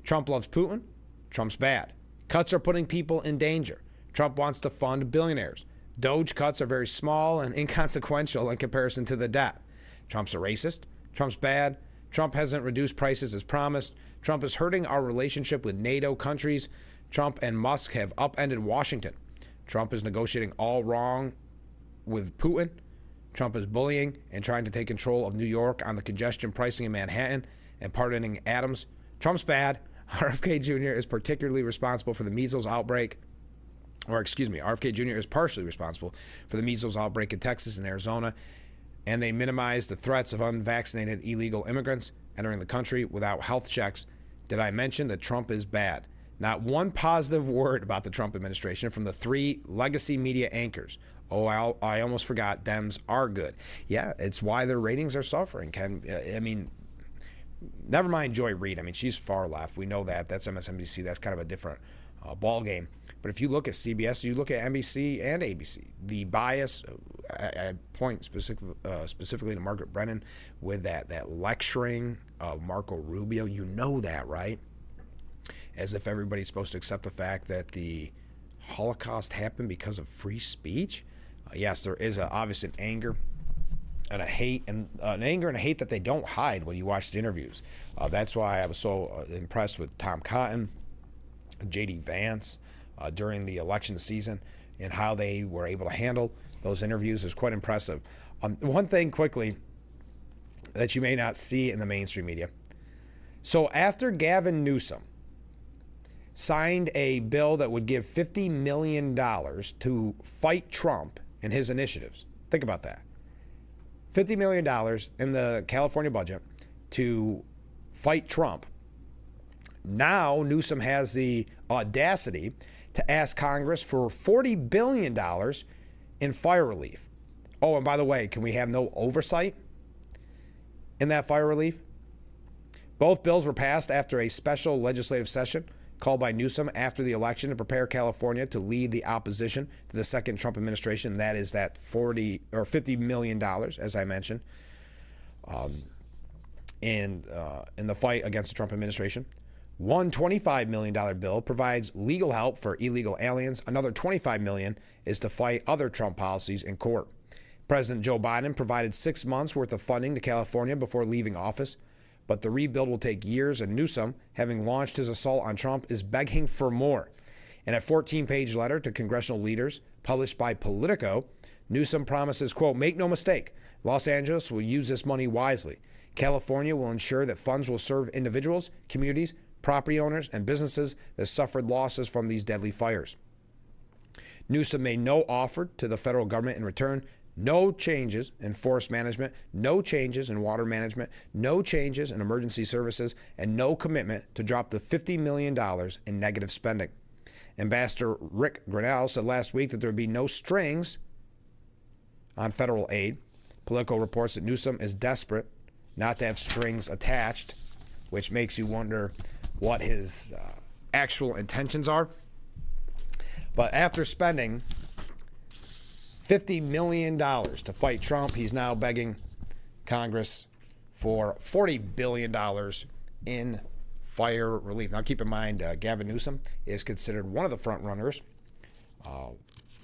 Trump loves Putin. Trump's bad. Cuts are putting people in danger. Trump wants to fund billionaires. Doge cuts are very small and inconsequential in comparison to the debt. Trump's a racist. Trump's bad. Trump hasn't reduced prices as promised. Trump is hurting our relationship with NATO countries. Trump and Musk have upended Washington. Trump is negotiating all wrong with Putin. Trump is bullying and trying to take control of New York on the congestion pricing in Manhattan and pardoning Adams. Trump's bad. RFK Jr. is particularly responsible for the measles outbreak. RFK Jr. is partially responsible for the measles outbreak in Texas and Arizona. and they minimize the threats of unvaccinated illegal immigrants entering the country without health checks. Did I mention that Trump is bad? Not one positive word about the Trump administration from the three legacy media anchors. Oh, I almost forgot. Dems are good. Yeah, it's why their ratings are suffering. I mean, never mind Joy Reid. I mean, she's far left. We know that. That's MSNBC. That's kind of a different ball game. But if you look at CBS, you look at NBC and ABC, the bias, I point specifically to Margaret Brennan with that lecturing of Marco Rubio. You know that, right? As if everybody's supposed to accept the fact that the Holocaust happened because of free speech. Yes, there is obviously an anger and a hate, and an anger and a hate that they don't hide when you watch the interviews. That's why I was so impressed with Tom Cotton, J.D. Vance during the election season, and how they were able to handle those interviews is quite impressive. One thing quickly that you may not see in the mainstream media. So after Gavin Newsom signed a bill that would give $50 million to fight Trump and his initiatives. Think about that. $50 million in the California budget to fight Trump. Now Newsom has the audacity to ask Congress for $40 billion in fire relief. Oh, and by the way, can we have no oversight in that fire relief? Both bills were passed after a special legislative session called by Newsom after the election to prepare California to lead the opposition to the second Trump administration. That is that $50 million, as I mentioned, in the fight against the Trump administration. One $25 million bill provides legal help for illegal aliens. Another $25 million is to fight other Trump policies in court. President Joe Biden provided 6 months worth of funding to California before leaving office. But the rebuild will take years, and Newsom, having launched his assault on Trump, is begging for more. In a 14-page letter to congressional leaders published by Politico, Newsom promises, quote, "Make no mistake, Los Angeles will use this money wisely. California will ensure that funds will serve individuals, communities, property owners, and businesses that suffered losses from these deadly fires." Newsom made no offer to the federal government in return. No changes in forest management, no changes in water management, no changes in emergency services, and no commitment to drop the $50 million in negative spending. Ambassador Rick Grenell said last week that there would be no strings on federal aid. Politico reports that Newsom is desperate not to have strings attached, which makes you wonder what his actual intentions are. But after spending $50 million to fight Trump, he's now begging Congress for $40 billion in fire relief. Now, keep in mind, Gavin Newsom is considered one of the front runners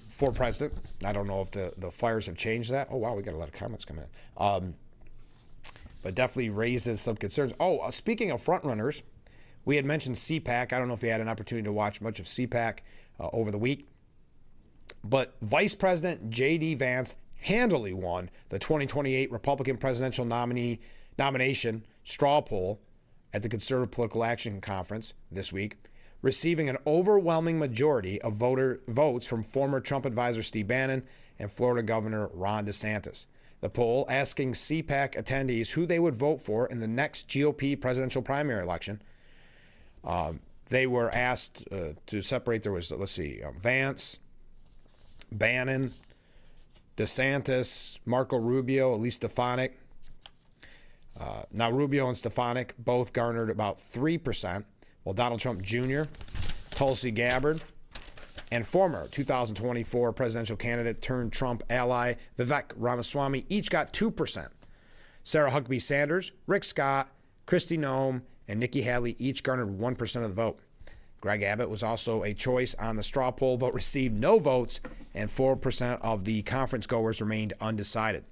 for president. I don't know if the fires have changed that. Oh, wow, we got a lot of comments coming in. But definitely raises some concerns. Oh, speaking of front runners, we had mentioned CPAC. I don't know if you had an opportunity to watch much of CPAC over the week. But Vice President J.D. Vance handily won the 2028 Republican presidential nomination straw poll at the Conservative Political Action Conference this week, receiving an overwhelming majority of votes from former Trump advisor Steve Bannon and Florida Governor Ron DeSantis. The poll asking CPAC attendees who they would vote for in the next GOP presidential primary election. They were asked to separate. There was, Vance, Bannon, DeSantis, Marco Rubio, at least Stefanik. Now, Rubio and Stefanik both garnered about 3%, while Donald Trump Jr., Tulsi Gabbard, and former 2024 presidential candidate turned Trump ally Vivek Ramaswamy each got 2%. Sarah Huckabee Sanders, Rick Scott, Kristi Noem, and Nikki Haley each garnered 1% of the vote. Greg Abbott was also a choice on the straw poll, but received no votes, and 4% of the conference goers remained undecided.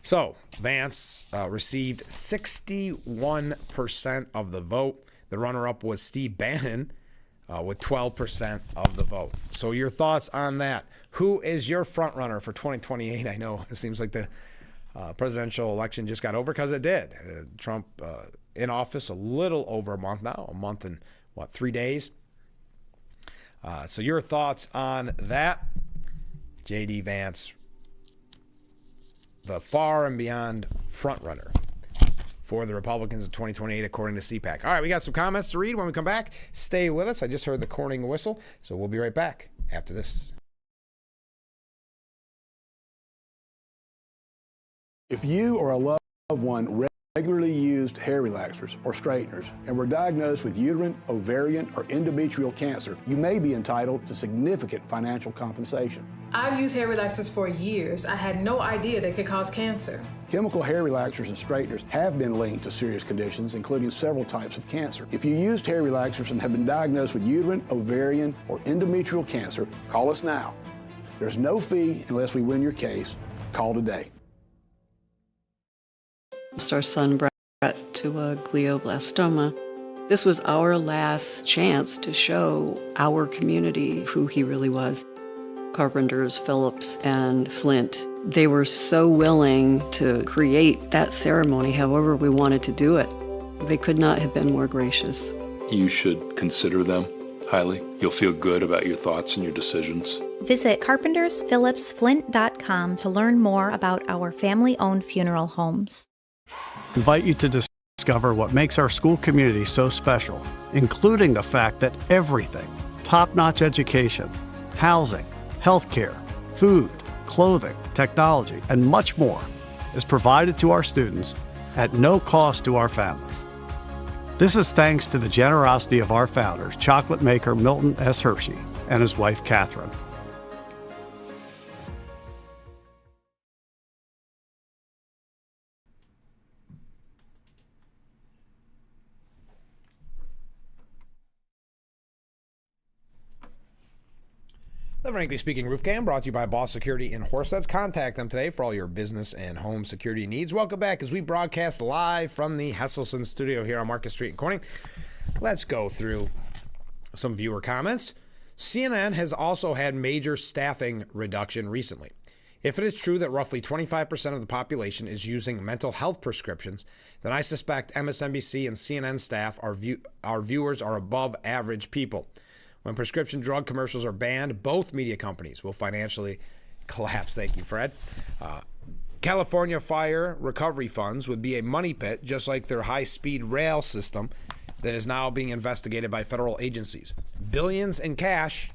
So, Vance received 61% of the vote. The runner-up was Steve Bannon with 12% of the vote. So your thoughts on that? Who is your front runner for 2028? I know it seems like the presidential election just got over, because it did. Trump in office a little over a month now, a month and 3 days. So your thoughts on that? J.D. Vance the far and beyond frontrunner for the Republicans in 2028, according to CPAC. All right, we got some comments to read when we come back. Stay with us. I just heard the Corning whistle, so we'll be right back after this. If you or a loved one regularly used hair relaxers or straighteners and were diagnosed with uterine, ovarian, or endometrial cancer, you may be entitled to significant financial compensation. I've used hair relaxers for years. I had no idea they could cause cancer. Chemical hair relaxers and straighteners have been linked to serious conditions, including several types of cancer. If you used hair relaxers and have been diagnosed with uterine, ovarian, or endometrial cancer, call us now. There's no fee unless we win your case. Call today. Our son Brett to a glioblastoma. This was our last chance to show our community who he really was. Carpenters, Phillips, and Flint, they were so willing to create that ceremony however we wanted to do it. They could not have been more gracious. You should consider them highly. You'll feel good about your thoughts and your decisions. Visit carpentersphillipsflint.com to learn more about our family-owned funeral homes. Invite you to discover what makes our school community so special, including the fact that everything, top-notch education, housing, healthcare, food, clothing, technology, and much more is provided to our students at no cost to our families. This is thanks to the generosity of our founders, chocolate maker Milton S. Hershey and his wife, Catherine. The Frankly Speaking Roof Cam brought to you by Boss Security in Horseheads. Contact them today for all your business and home security needs. Welcome back as we broadcast live from the Hesselson studio here on Market Street in Corning. Let's go through some viewer comments. CNN has also had major staffing reduction recently. If it is true that roughly 25% of the population is using mental health prescriptions, then I suspect MSNBC and CNN staff, our viewers, are above average people. When prescription drug commercials are banned, both media companies will financially collapse. Thank you, Fred. California fire recovery funds would be a money pit, just like their high-speed rail system that is now being investigated by federal agencies. Billions in cash,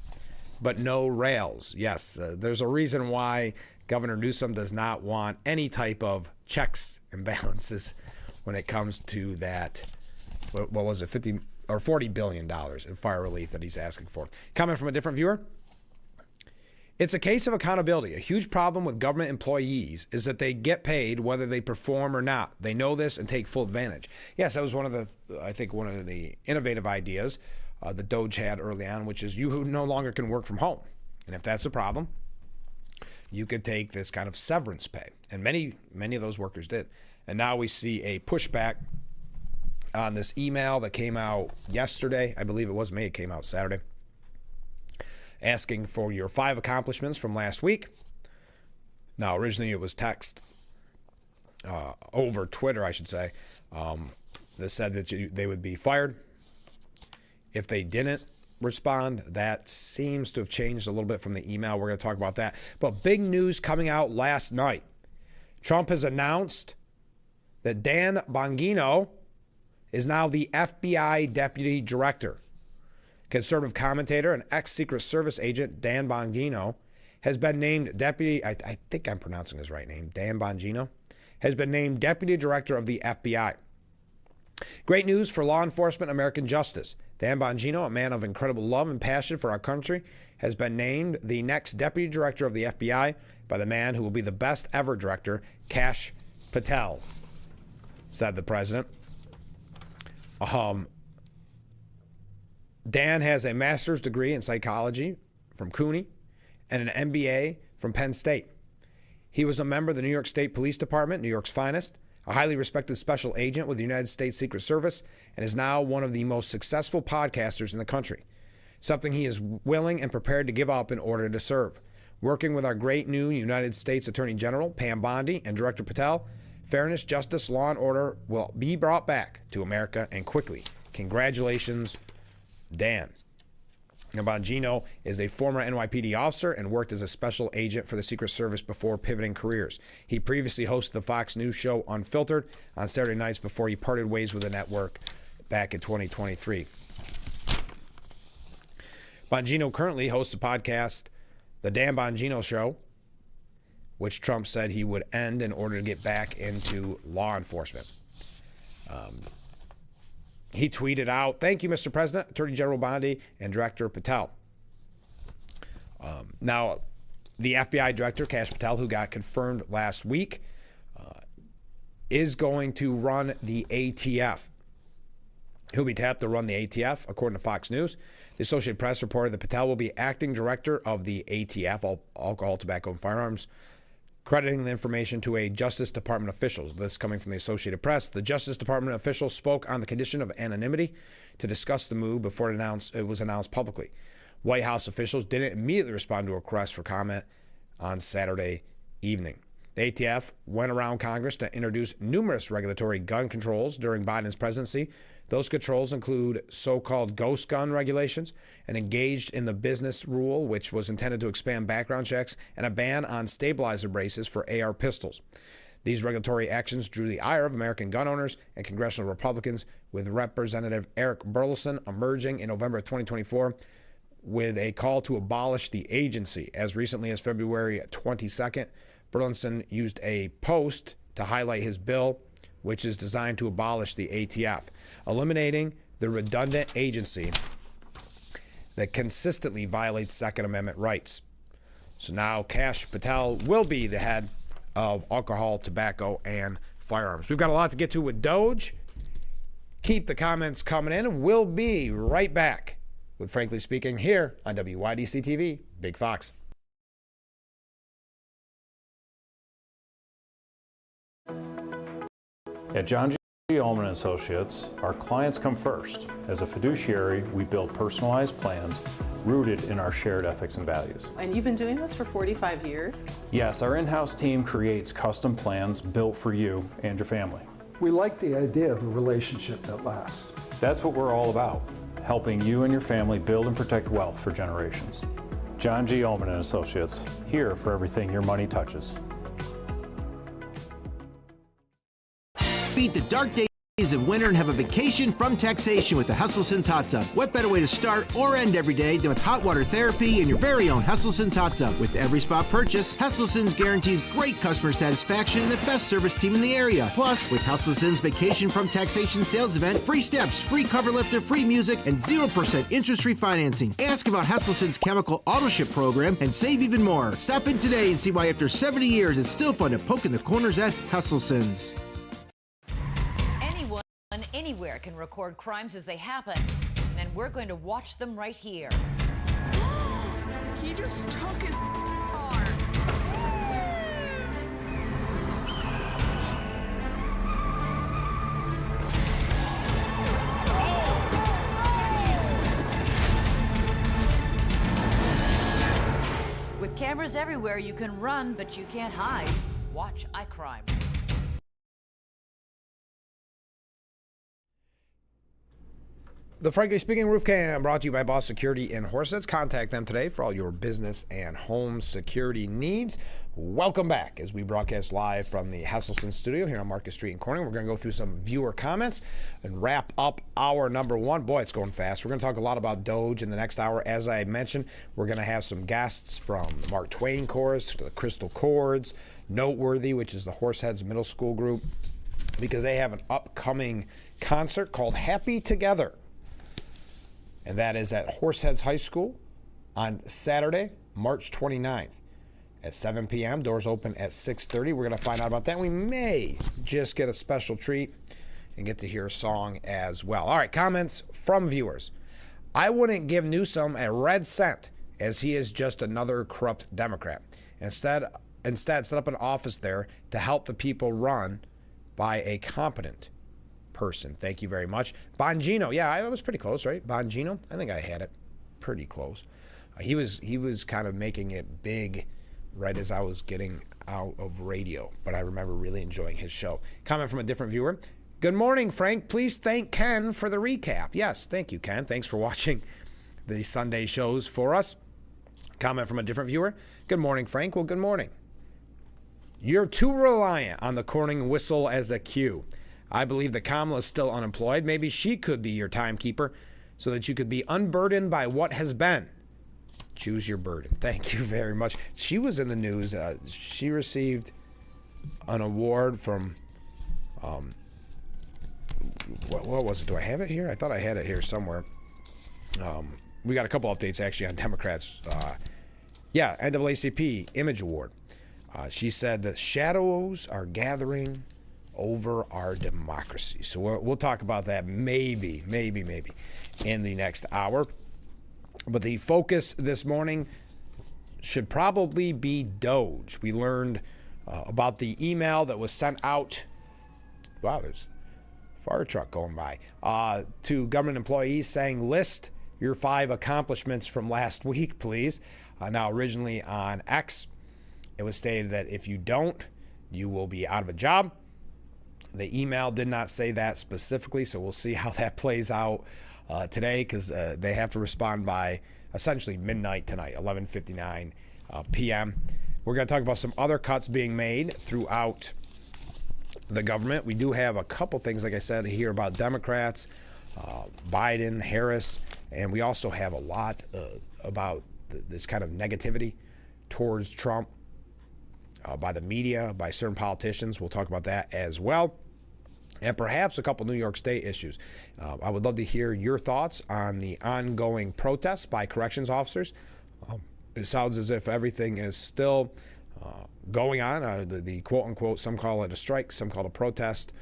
but no rails. Yes, there's a reason why Governor Newsom does not want any type of checks and balances when it comes to that, what was it, $40 billion in fire relief that he's asking for. Comment from a different viewer. It's a case of accountability. A huge problem with government employees is that they get paid whether they perform or not. They know this and take full advantage. Yes, that was one of the innovative ideas that Doge had early on, which is you no longer can work from home. And if that's a problem, you could take this kind of severance pay. And many of those workers did. And now we see a pushback on this email that came out yesterday. I believe it was me. It came out Saturday. Asking for your 5 accomplishments from last week. Now, originally it was text over Twitter, I should say, that said that they would be fired if they didn't respond. That seems to have changed a little bit from the email. We're going to talk about that. But big news coming out last night. Trump has announced that Dan Bongino is now the FBI Deputy Director. Conservative commentator and ex-Secret Service agent Dan Bongino has been named Deputy, I think I'm pronouncing his right name, Dan Bongino, has been named Deputy Director of the FBI. Great news for law enforcement and American justice. Dan Bongino, a man of incredible love and passion for our country, has been named the next Deputy Director of the FBI by the man who will be the best ever director, Kash Patel, said the president. Dan has a master's degree in psychology from CUNY and an MBA from Penn State. He was a member of the New York State Police Department, New York's finest, a highly respected special agent with the United States Secret Service, and is now one of the most successful podcasters in the country, something he is willing and prepared to give up in order to serve. Working with our great new United States Attorney General, Pam Bondi, and Director Patel, fairness, justice, law, and order will be brought back to America and quickly. Congratulations, Dan. Bongino is a former NYPD officer and worked as a special agent for the Secret Service before pivoting careers. He previously hosted the Fox News show Unfiltered on Saturday nights before he parted ways with the network back in 2023. Bongino currently hosts the podcast The Dan Bongino Show, which Trump said he would end in order to get back into law enforcement. He tweeted out, "Thank you, Mr. President, Attorney General Bondi, and Director Patel." Now, the FBI Director, Kash Patel, who got confirmed last week, is going to run the ATF. He'll be tapped to run the ATF, according to Fox News. The Associated Press reported that Patel will be acting director of the ATF, Alcohol, Tobacco, and Firearms, crediting the information to a Justice Department official. This coming from the Associated Press. The Justice Department official spoke on the condition of anonymity to discuss the move before it was announced publicly. White House officials didn't immediately respond to a request for comment on Saturday evening. The ATF went around Congress to introduce numerous regulatory gun controls during Biden's presidency. Those controls include so-called ghost gun regulations, an engaged in the business rule, which was intended to expand background checks, and a ban on stabilizer braces for AR pistols. These regulatory actions drew the ire of American gun owners and congressional Republicans, with Representative Eric Burleson emerging in November of 2024 with a call to abolish the agency. As recently as February 22nd, Burleson used a post to highlight his bill, which is designed to abolish the ATF, eliminating the redundant agency that consistently violates Second Amendment rights. So now Kash Patel will be the head of Alcohol, Tobacco, and Firearms. We've got a lot to get to with Doge. Keep the comments coming in. We'll be right back with Frankly Speaking here on WYDC TV, Big Fox. At John G. Ullman & Associates, our clients come first. As a fiduciary, we build personalized plans rooted in our shared ethics and values. And you've been doing this for 45 years? Yes, our in-house team creates custom plans built for you and your family. We like the idea of a relationship that lasts. That's what we're all about, helping you and your family build and protect wealth for generations. John G. Ullman & Associates, here for everything your money touches. Beat the dark days of winter and have a vacation from taxation with the Hustlesense Hot Tub. What better way to start or end every day than with hot water therapy and your very own Hustlesense Hot Tub? With every spa purchase, Hustlesense guarantees great customer satisfaction and the best service team in the area. Plus, with Hustlesense Vacation from Taxation sales event, free steps, free cover lifter, free music, and 0% interest-free financing. Ask about Hustlesense Chemical Auto Ship program and save even more. Stop in today and see why after 70 years it's still fun to poke in the corners at Hustlesense. Anywhere can record crimes as they happen, and we're going to watch them right here. He just took his car. With cameras everywhere, you can run, but you can't hide. Watch iCrime. The Frankly Speaking Roof Cam brought to you by Boss Security in Horseheads. Contact them today for all your business and home security needs. Welcome back as we broadcast live from the Hustlesense studio here on Market Street in Corning. We're going to go through some viewer comments and wrap up hour number one. Boy, it's going fast. We're going to talk a lot about Doge in the next hour. As I mentioned, we're going to have some guests from the Mark Twain Chorus to the Crystal Chords, Noteworthy, which is the Horseheads Middle School group, because they have an upcoming concert called Happy Together. And that is at Horseheads High School on Saturday, March 29th at 7 p.m. Doors open at 6:30. We're going to find out about that. We may just get a special treat and get to hear a song as well. All right, comments from viewers. I wouldn't give Newsom a red cent, as he is just another corrupt Democrat. Instead, set up an office there to help the people run by a competent person. Thank you very much. Bongino, yeah, I was pretty close, right? Bongino, I think I had it pretty close. He was kind of making it big right as I was getting out of radio, but I remember really enjoying his show. Comment from a different viewer. Good morning, Frank. Please thank Ken for the recap. Yes, thank you, Ken. Thanks for watching the Sunday shows for us. Comment from a different viewer. Good morning, Frank. Well, good morning. You're too reliant on the Corning whistle as a cue. I believe that Kamala is still unemployed. Maybe she could be your timekeeper so that you could be unburdened by what has been. Choose your burden. Thank you very much. She was in the news. She received an award from, what was it? Do I have it here? I thought I had it here somewhere. We got a couple updates actually on Democrats. NAACP Image Award. She said that shadows are gathering over our democracy. So we'll talk about that maybe in the next hour. But the focus this morning should probably be Doge. We learned about the email that was sent out. Wow, there's a fire truck going by. To government employees saying, list your 5 accomplishments from last week, please. Now, originally on X, it was stated that if you don't, you will be out of a job. The email did not say that specifically, so we'll see how that plays out today, because they have to respond by essentially midnight tonight, 11:59 p.m. We're going to talk about some other cuts being made throughout the government. We do have a couple things, like I said, here about Democrats, Biden, Harris, and we also have a lot about this kind of negativity towards Trump by the media, by certain politicians. We'll talk about that as well. And perhaps a couple New York State issues. I would love to hear your thoughts on the ongoing protests by corrections officers. It sounds as if everything is still going on. The quote-unquote, some call it a strike, some call it a protest.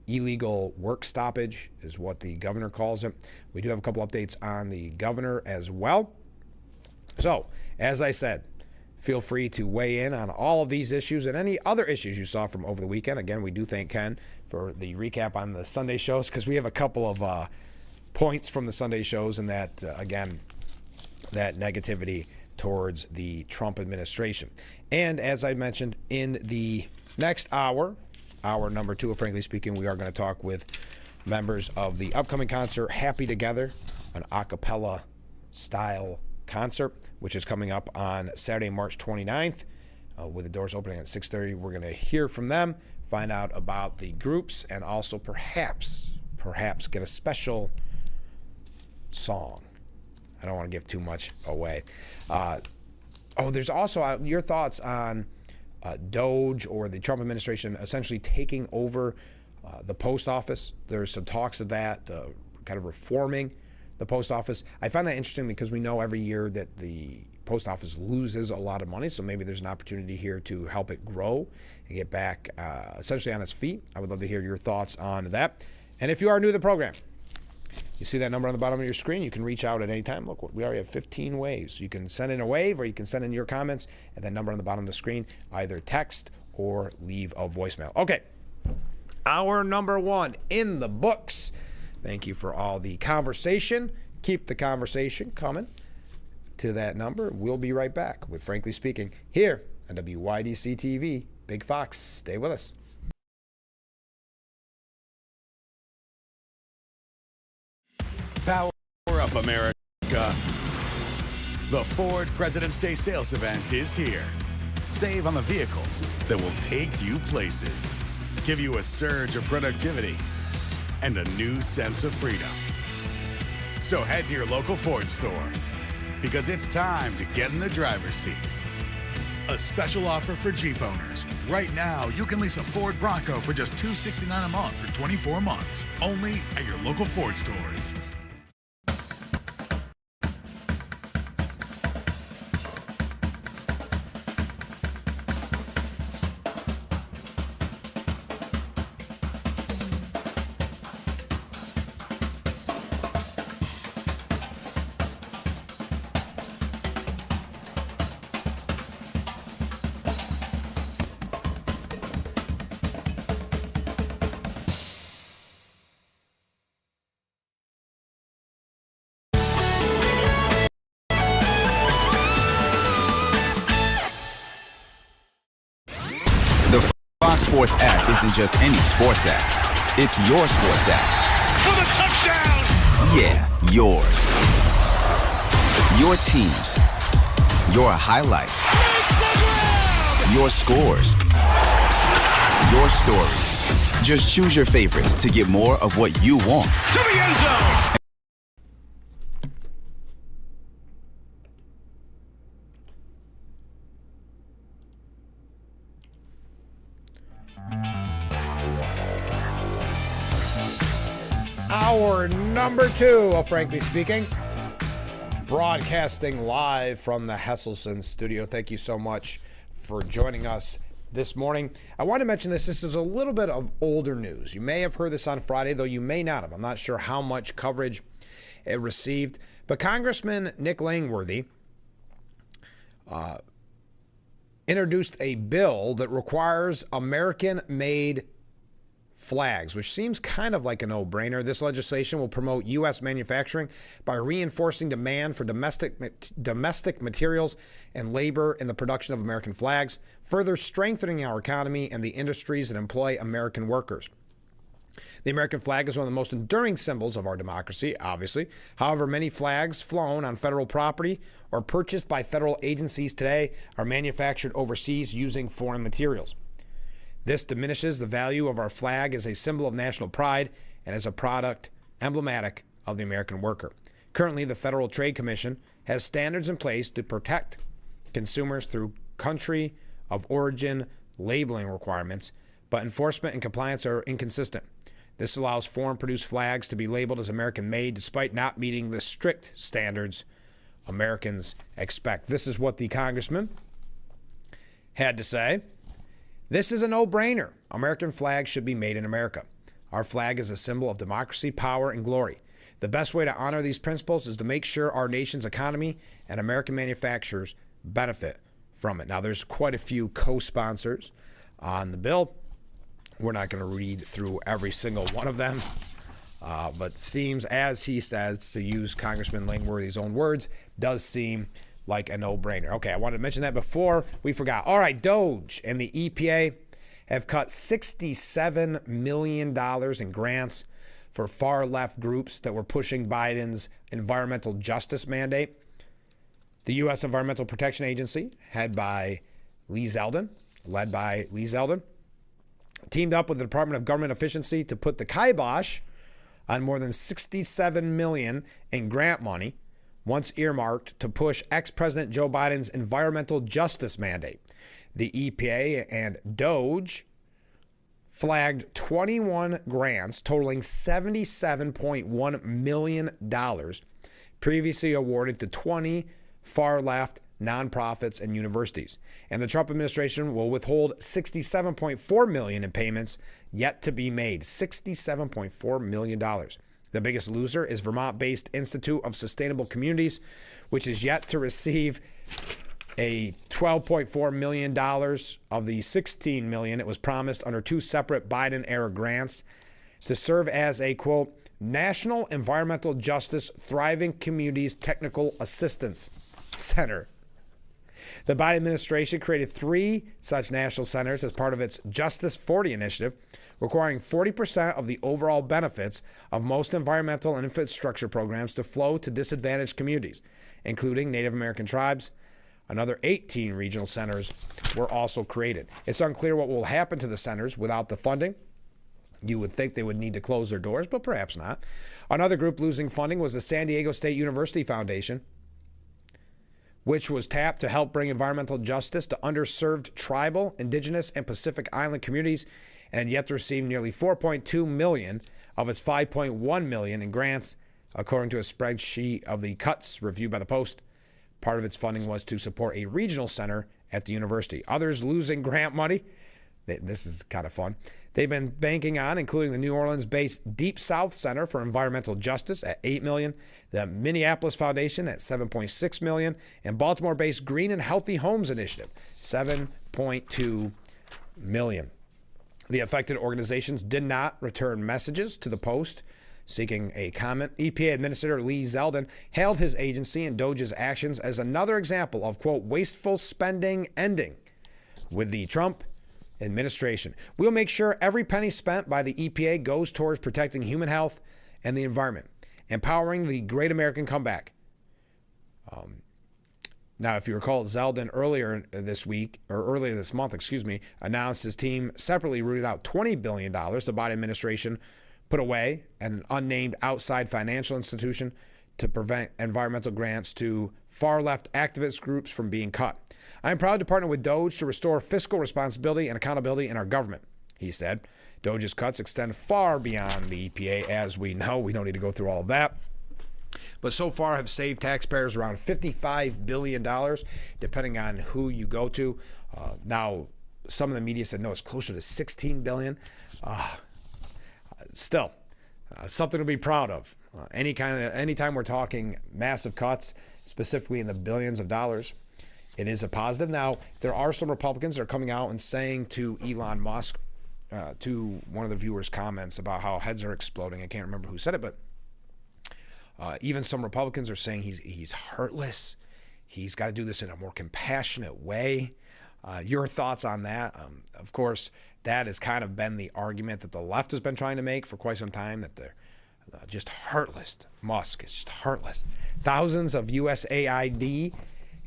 Illegal work stoppage is what the governor calls it. We do have a couple updates on the governor as well. So, as I said, feel free to weigh in on all of these issues and any other issues you saw from over the weekend. Again, we do thank Ken for the recap on the Sunday shows, because we have a couple of points from the Sunday shows, and that, again, that negativity towards the Trump administration. And as I mentioned, in the next hour number 2 of Frankly Speaking, we are going to talk with members of the upcoming concert Happy Together, an a cappella style concert, which is coming up on Saturday, March 29th, with the doors opening at 6:30. We're going to hear from them, find out about the groups, and also perhaps get a special song. I don't want to give too much away. There's also your thoughts on Doge or the Trump administration essentially taking over the post office. There's some talks of that, kind of reforming the post office. I find that interesting because we know every year that the post office loses a lot of money, so maybe there's an opportunity here to help it grow and get back essentially on its feet. I would love to hear your thoughts on that. And if you are new to the program, you see that number on the bottom of your screen. You can reach out at any time. Look, we already have 15 waves. You can send in a wave, or you can send in your comments at that number on the bottom of the screen, either text or leave a voicemail. Okay, hour number 1 in the books. Thank you for all the conversation. Keep the conversation coming to that number. We'll be right back with Frankly Speaking here on WYDC TV. Big Fox, stay with us. Power up, America. The Ford President's Day sales event is here. Save on the vehicles that will take you places, give you a surge of productivity, and a new sense of freedom. So head to your local Ford store, because it's time to get in the driver's seat. A special offer for Jeep owners. Right now, you can lease a Ford Bronco for just $269 a month for 24 months, only at your local Ford stores. The Fox Sports app isn't just any sports app. It's your sports app. For the touchdown! Yeah, yours. Your teams, your highlights, your scores, your stories. Just choose your favorites to get more of what you want. To the end zone. Hour number 2 of Frankly Speaking, broadcasting live from the Hesselson studio. Thank you so much for joining us this morning. I want to mention this. This is a little bit of older news. You may have heard this on Friday, though you may not have. I'm not sure how much coverage it received. But Congressman Nick Langworthy introduced a bill that requires American-made flags, which seems kind of like a no-brainer. This legislation will promote U.S. manufacturing by reinforcing demand for domestic materials and labor in the production of American flags, further strengthening our economy and the industries that employ American workers. The American flag is one of the most enduring symbols of our democracy, obviously. However, many flags flown on federal property or purchased by federal agencies today are manufactured overseas using foreign materials. This diminishes the value of our flag as a symbol of national pride and as a product emblematic of the American worker. Currently, the Federal Trade Commission has standards in place to protect consumers through country of origin labeling requirements, but enforcement and compliance are inconsistent. This allows foreign-produced flags to be labeled as American-made despite not meeting the strict standards Americans expect. This is what the congressman had to say. This is a no-brainer. American flags should be made in America. Our flag is a symbol of democracy, power, and glory. The best way to honor these principles is to make sure our nation's economy and American manufacturers benefit from it. Now, there's quite a few co-sponsors on the bill. We're not going to read through every single one of them, but seems, as he says, to use Congressman Langworthy's own words, does seem like a no-brainer. Okay, I wanted to mention that before we forgot. All right, DOGE and the EPA have cut $67 million in grants for far-left groups that were pushing Biden's environmental justice mandate. The U.S. Environmental Protection Agency, led by Lee Zeldin, teamed up with the Department of Government Efficiency to put the kibosh on more than $67 million in grant money once earmarked to push ex-President Joe Biden's environmental justice mandate. The EPA and DOGE flagged 21 grants totaling $77.1 million previously awarded to 20 far-left nonprofits and universities. And the Trump administration will withhold $67.4 million in payments yet to be made. $67.4 million. The biggest loser is Vermont-based Institute of Sustainable Communities, which is yet to receive a $12.4 million of the $16 million it was promised under two separate Biden-era grants to serve as a, quote, National Environmental Justice Thriving Communities Technical Assistance Center. The Biden administration created 3 such national centers as part of its Justice 40 initiative, requiring 40% of the overall benefits of most environmental and infrastructure programs to flow to disadvantaged communities, including Native American tribes. Another 18 regional centers were also created. It's unclear what will happen to the centers without the funding. You would think they would need to close their doors, but perhaps not. Another group losing funding was the San Diego State University Foundation, which was tapped to help bring environmental justice to underserved tribal, indigenous, and Pacific Island communities, and yet to receive nearly $4.2 million of its $5.1 million in grants, according to a spreadsheet of the cuts reviewed by the Post. Part of its funding was to support a regional center at the university. Others losing grant money. This is kind of fun. They've been banking on, including the New Orleans-based Deep South Center for Environmental Justice at $8 million, the Minneapolis Foundation at $7.6 million, and Baltimore-based Green and Healthy Homes Initiative, $7.2 million. The affected organizations did not return messages to the Post seeking a comment. EPA Administrator Lee Zeldin hailed his agency and DOGE's actions as another example of, quote, wasteful spending ending with the Trump administration. We'll make sure every penny spent by the EPA goes towards protecting human health and the environment, empowering the great American comeback. Now, if you recall, Zeldin earlier this month, announced his team separately rooted out $20 billion the Biden administration put away at an unnamed outside financial institution to prevent environmental grants to far-left activist groups from being cut. I am proud to partner with Doge to restore fiscal responsibility and accountability in our government, he said. Doge's cuts extend far beyond the EPA, as we know. We don't need to go through all of that. But so far have saved taxpayers around $55 billion, depending on who you go to. Now, some of the media said, no, it's closer to $16 billion. Still, something to be proud of. Anytime we're talking massive cuts, specifically in the billions of dollars, it is a positive. Now, there are some Republicans that are coming out and saying to Elon Musk, to one of the viewers' comments about how heads are exploding. I can't remember who said it, but even some Republicans are saying he's heartless. He's got to do this in a more compassionate way. Your thoughts on that? Of course, that has kind of been the argument that the left has been trying to make for quite some time, that they're just heartless. Musk is just heartless. Thousands of USAID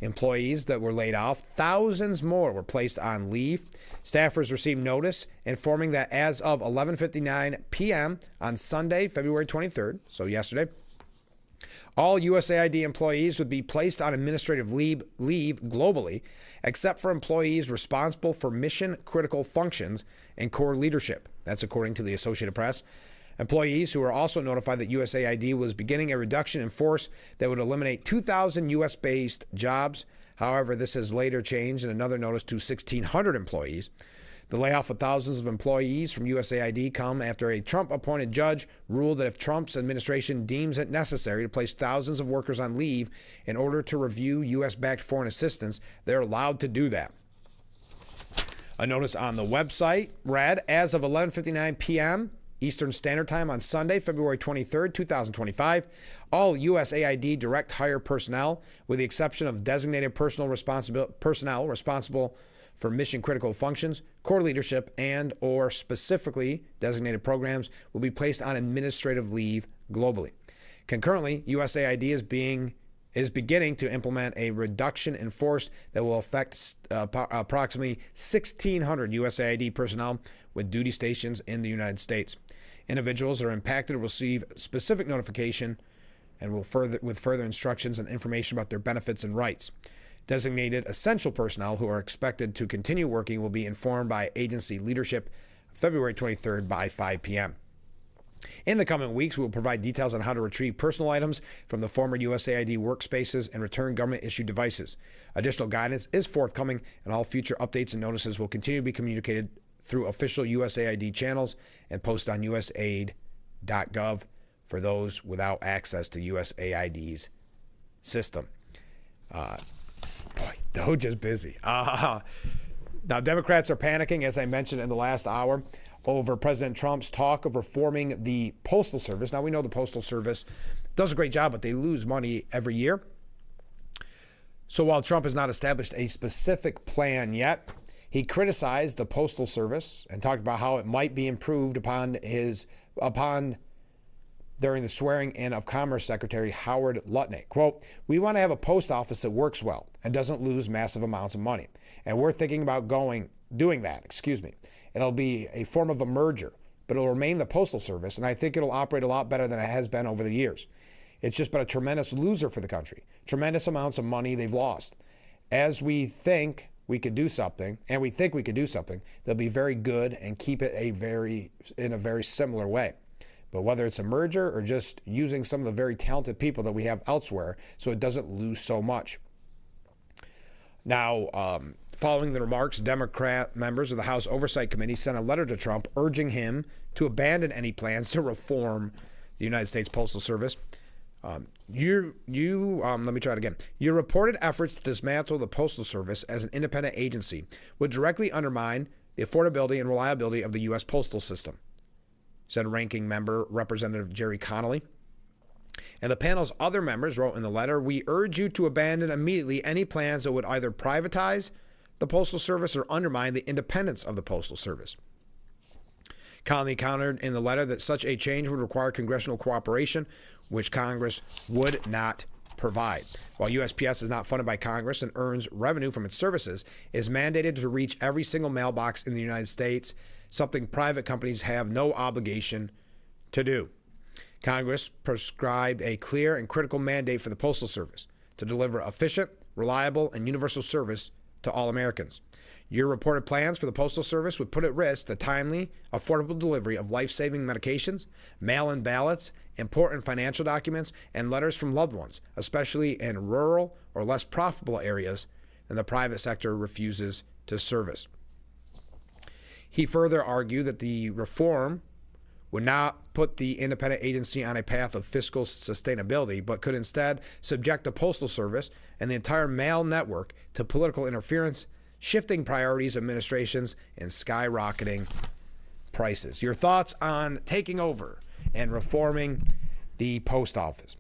employees that were laid off. Thousands more were placed on leave. Staffers received notice informing that as of 11:59 p.m. on Sunday, February 23rd, so yesterday, all USAID employees would be placed on administrative leave globally, except for employees responsible for mission-critical functions and core leadership. That's according to the Associated Press. Employees who were also notified that USAID was beginning a reduction in force that would eliminate 2,000 U.S.-based jobs. However, this has later changed in another notice to 1,600 employees. The layoff of thousands of employees from USAID come after a Trump-appointed judge ruled that if Trump's administration deems it necessary to place thousands of workers on leave in order to review U.S.-backed foreign assistance, they're allowed to do that. A notice on the website read, as of 11:59 p.m., Eastern Standard Time on Sunday, February 23rd, 2025, all USAID direct hire personnel, with the exception of designated personnel responsible for mission-critical functions, core leadership, and or specifically designated programs, will be placed on administrative leave globally. Concurrently, USAID is beginning to implement a reduction in force that will affect approximately 1,600 USAID personnel with duty stations in the United States. Individuals that are impacted will receive specific notification and with further instructions and information about their benefits and rights. Designated essential personnel who are expected to continue working will be informed by agency leadership February 23rd by 5 p.m. In the coming weeks, we will provide details on how to retrieve personal items from the former USAID workspaces and return government-issued devices. Additional guidance is forthcoming, and all future updates and notices will continue to be communicated through official USAID channels and posted on usaid.gov for those without access to USAID's system. Boy, Doge is busy. Now, Democrats are panicking, as I mentioned in the last hour, over President Trump's talk of reforming the Postal Service. Now, we know the Postal Service does a great job, but they lose money every year. So while Trump has not established a specific plan yet, he criticized the Postal Service and talked about how it might be improved upon during the swearing in of Commerce Secretary Howard Lutnick. Quote, "We want to have a post office that works well and doesn't lose massive amounts of money. And we're thinking about doing that. It'll be a form of a merger, but it'll remain the Postal Service, and I think it'll operate a lot better than it has been over the years. It's just been a tremendous loser for the country. Tremendous amounts of money they've lost. As we think we could do something, they'll be very good and keep it in a very similar way. But whether it's a merger or just using some of the very talented people that we have elsewhere so it doesn't lose so much." Now, following the remarks, Democrat members of the House Oversight Committee sent a letter to Trump urging him to abandon any plans to reform the United States Postal Service. Let me try it again. Your reported efforts to dismantle the Postal Service as an independent agency would directly undermine the affordability and reliability of the U.S. postal system, said Ranking Member Representative Jerry Connolly. And the panel's other members wrote in the letter, "We urge you to abandon immediately any plans that would either privatize the Postal Service or undermine the independence of the Postal Service." Connolly countered in the letter that such a change would require congressional cooperation, which Congress would not provide. While USPS is not funded by Congress and earns revenue from its services, it is mandated to reach every single mailbox in the United States, something private companies have no obligation to do. Congress prescribed a clear and critical mandate for the Postal Service to deliver efficient, reliable, and universal service to all Americans. Your reported plans for the Postal Service would put at risk the timely, affordable delivery of life-saving medications, mail-in ballots, important financial documents, and letters from loved ones, especially in rural or less profitable areas than the private sector refuses to service. He further argued that the reform would not put the independent agency on a path of fiscal sustainability, but could instead subject the Postal Service and the entire mail network to political interference, shifting priorities, administrations, and skyrocketing prices. Your thoughts on taking over and reforming the post office?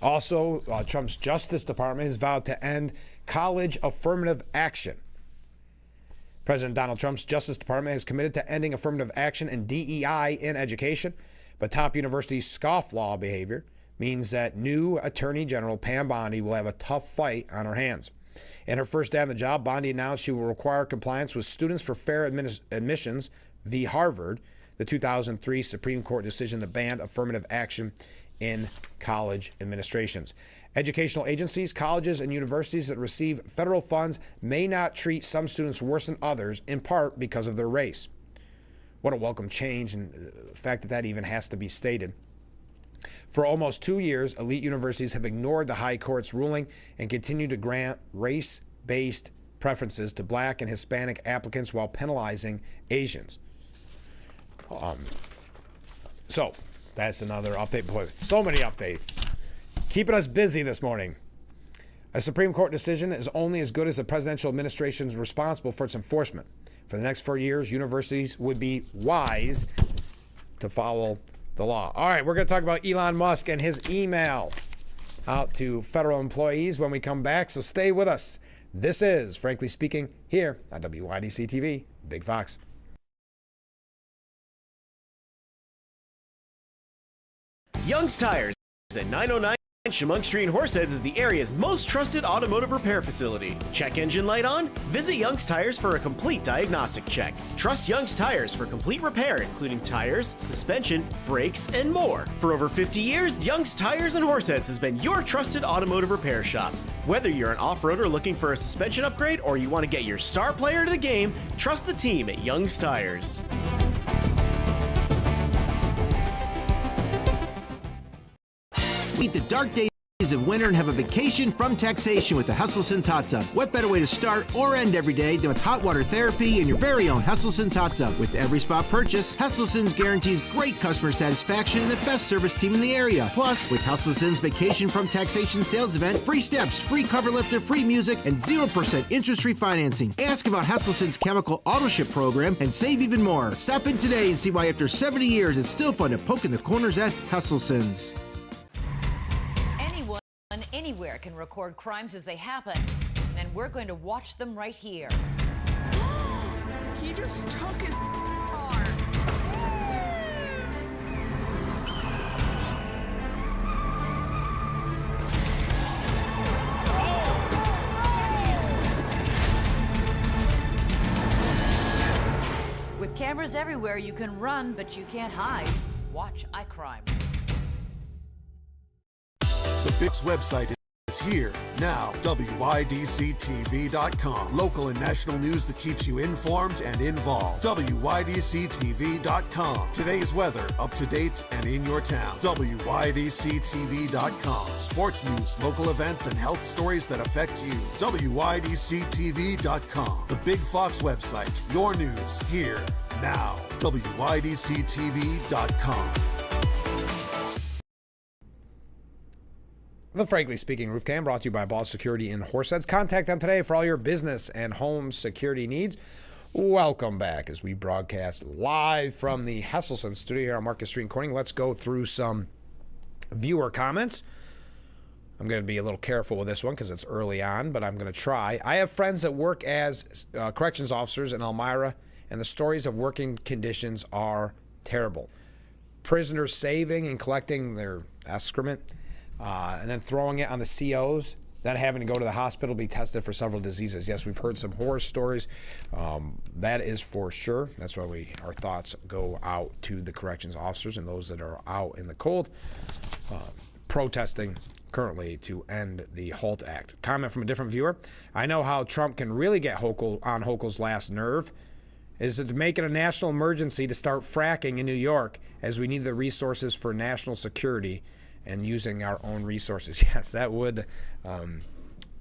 Also, Trump's Justice Department has vowed to end college affirmative action. President Donald Trump's Justice Department is committed to ending affirmative action and DEI in education, but top universities' scofflaw behavior means that new Attorney General Pam Bondi will have a tough fight on her hands. In her first day on the job, Bondi announced she will require compliance with Students for Fair Admissions v. Harvard, the 2003 Supreme Court decision that banned affirmative action in college administrations. Educational agencies, colleges, and universities that receive federal funds may not treat some students worse than others, in part because of their race. What a welcome change, and the fact that that even has to be stated. For almost 2 years, elite universities have ignored the high court's ruling and continue to grant race-based preferences to Black and Hispanic applicants while penalizing Asians. So that's another update. Boy, so many updates. Keeping us busy this morning. A Supreme Court decision is only as good as the presidential administration is responsible for its enforcement. For the next 4 years, universities would be wise to follow the law. All right, we're going to talk about Elon Musk and his email out to federal employees when we come back, so stay with us. This is Frankly Speaking here on WYDC TV, Big Fox. Young's Tires at 909 Chemung Street in Horseheads is the area's most trusted automotive repair facility. Check engine light on? Visit Young's Tires for a complete diagnostic check. Trust Young's Tires for complete repair, including tires, suspension, brakes, and more. For over 50 years, Young's Tires in Horseheads has been your trusted automotive repair shop. Whether you're an off-roader looking for a suspension upgrade or you want to get your star player to the game, trust the team at Young's Tires. Beat the dark days of winter and have a vacation from taxation with the Hustlesense Hot Tub. What better way to start or end every day than with hot water therapy and your very own Hustlesense Hot Tub? With every spot purchase, Hustlesense guarantees great customer satisfaction and the best service team in the area. Plus, with Hustlesense Vacation from Taxation sales event, free steps, free cover lifter, free music, and 0% interest-free financing. Ask about Hustlesense Chemical Auto Ship program and save even more. Stop in today and see why after 70 years it's still fun to poke in the corners at Hustlesense. Anywhere can record crimes as they happen, and we're going to watch them right here. He just took his car. With cameras everywhere, you can run, but you can't hide. Watch iCrime. The Bix website is here now. WYDCTV.com. Local and national news that keeps you informed and involved. WYDCTV.com. Today's weather up to date and in your town. WYDCTV.com. Sports news, local events, and health stories that affect you. WYDCTV.com. The Big Fox website. Your news here now. WYDCTV.com. The Frankly Speaking Roof Cam brought to you by Ball Security in Horseheads. Contact them today for all your business and home security needs. Welcome back as we broadcast live from the Hustlesense studio here on Market Street in Corning. Let's go through some viewer comments. I'm going to be a little careful with this one because it's early on, but I'm going to try. I have friends that work as corrections officers in Elmira, and the stories of working conditions are terrible. Prisoners saving and collecting their excrement. and then throwing it on the COs, then having to go to the hospital, be tested for several diseases. Yes, we've heard some horror stories. That is for sure. That's why our thoughts go out to the corrections officers and those that are out in the cold protesting currently to end the HALT Act. Comment from a different viewer. I know how Trump can really get on Hochul's last nerve is to make it a national emergency to start fracking in New York, as we need the resources for national security and using our own resources. Yes, that would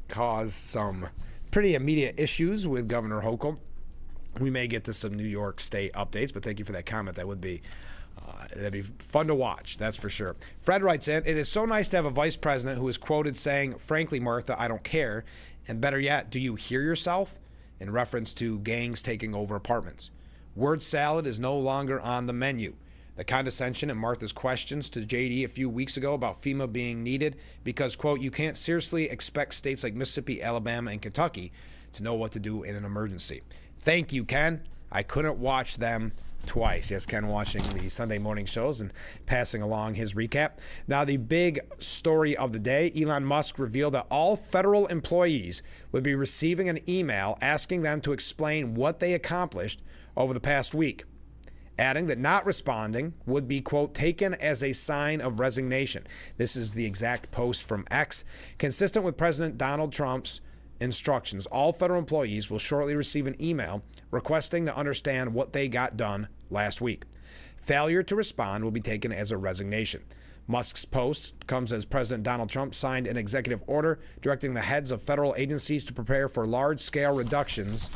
cause some pretty immediate issues with Governor Hochul. We may get to some New York State updates, but thank you for that comment. That would be that'd be fun to watch, that's for sure. Fred writes in, it is so nice to have a vice president who is quoted saying, frankly, Martha, I don't care. And better yet, do you hear yourself? In reference to gangs taking over apartments. Word salad is no longer on the menu. The condescension in Martha's questions to JD a few weeks ago about FEMA being needed because, quote, you can't seriously expect states like Mississippi, Alabama, and Kentucky to know what to do in an emergency. Thank you, Ken. I couldn't watch them twice. Yes, Ken watching the Sunday morning shows and passing along his recap. Now, the big story of the day, Elon Musk revealed that all federal employees would be receiving an email asking them to explain what they accomplished over the past week, adding that not responding would be, quote, taken as a sign of resignation. This is the exact post from X. Consistent with President Donald Trump's instructions, all federal employees will shortly receive an email requesting to understand what they got done last week. Failure to respond will be taken as a resignation. Musk's post comes as President Donald Trump signed an executive order directing the heads of federal agencies to prepare for large-scale reductions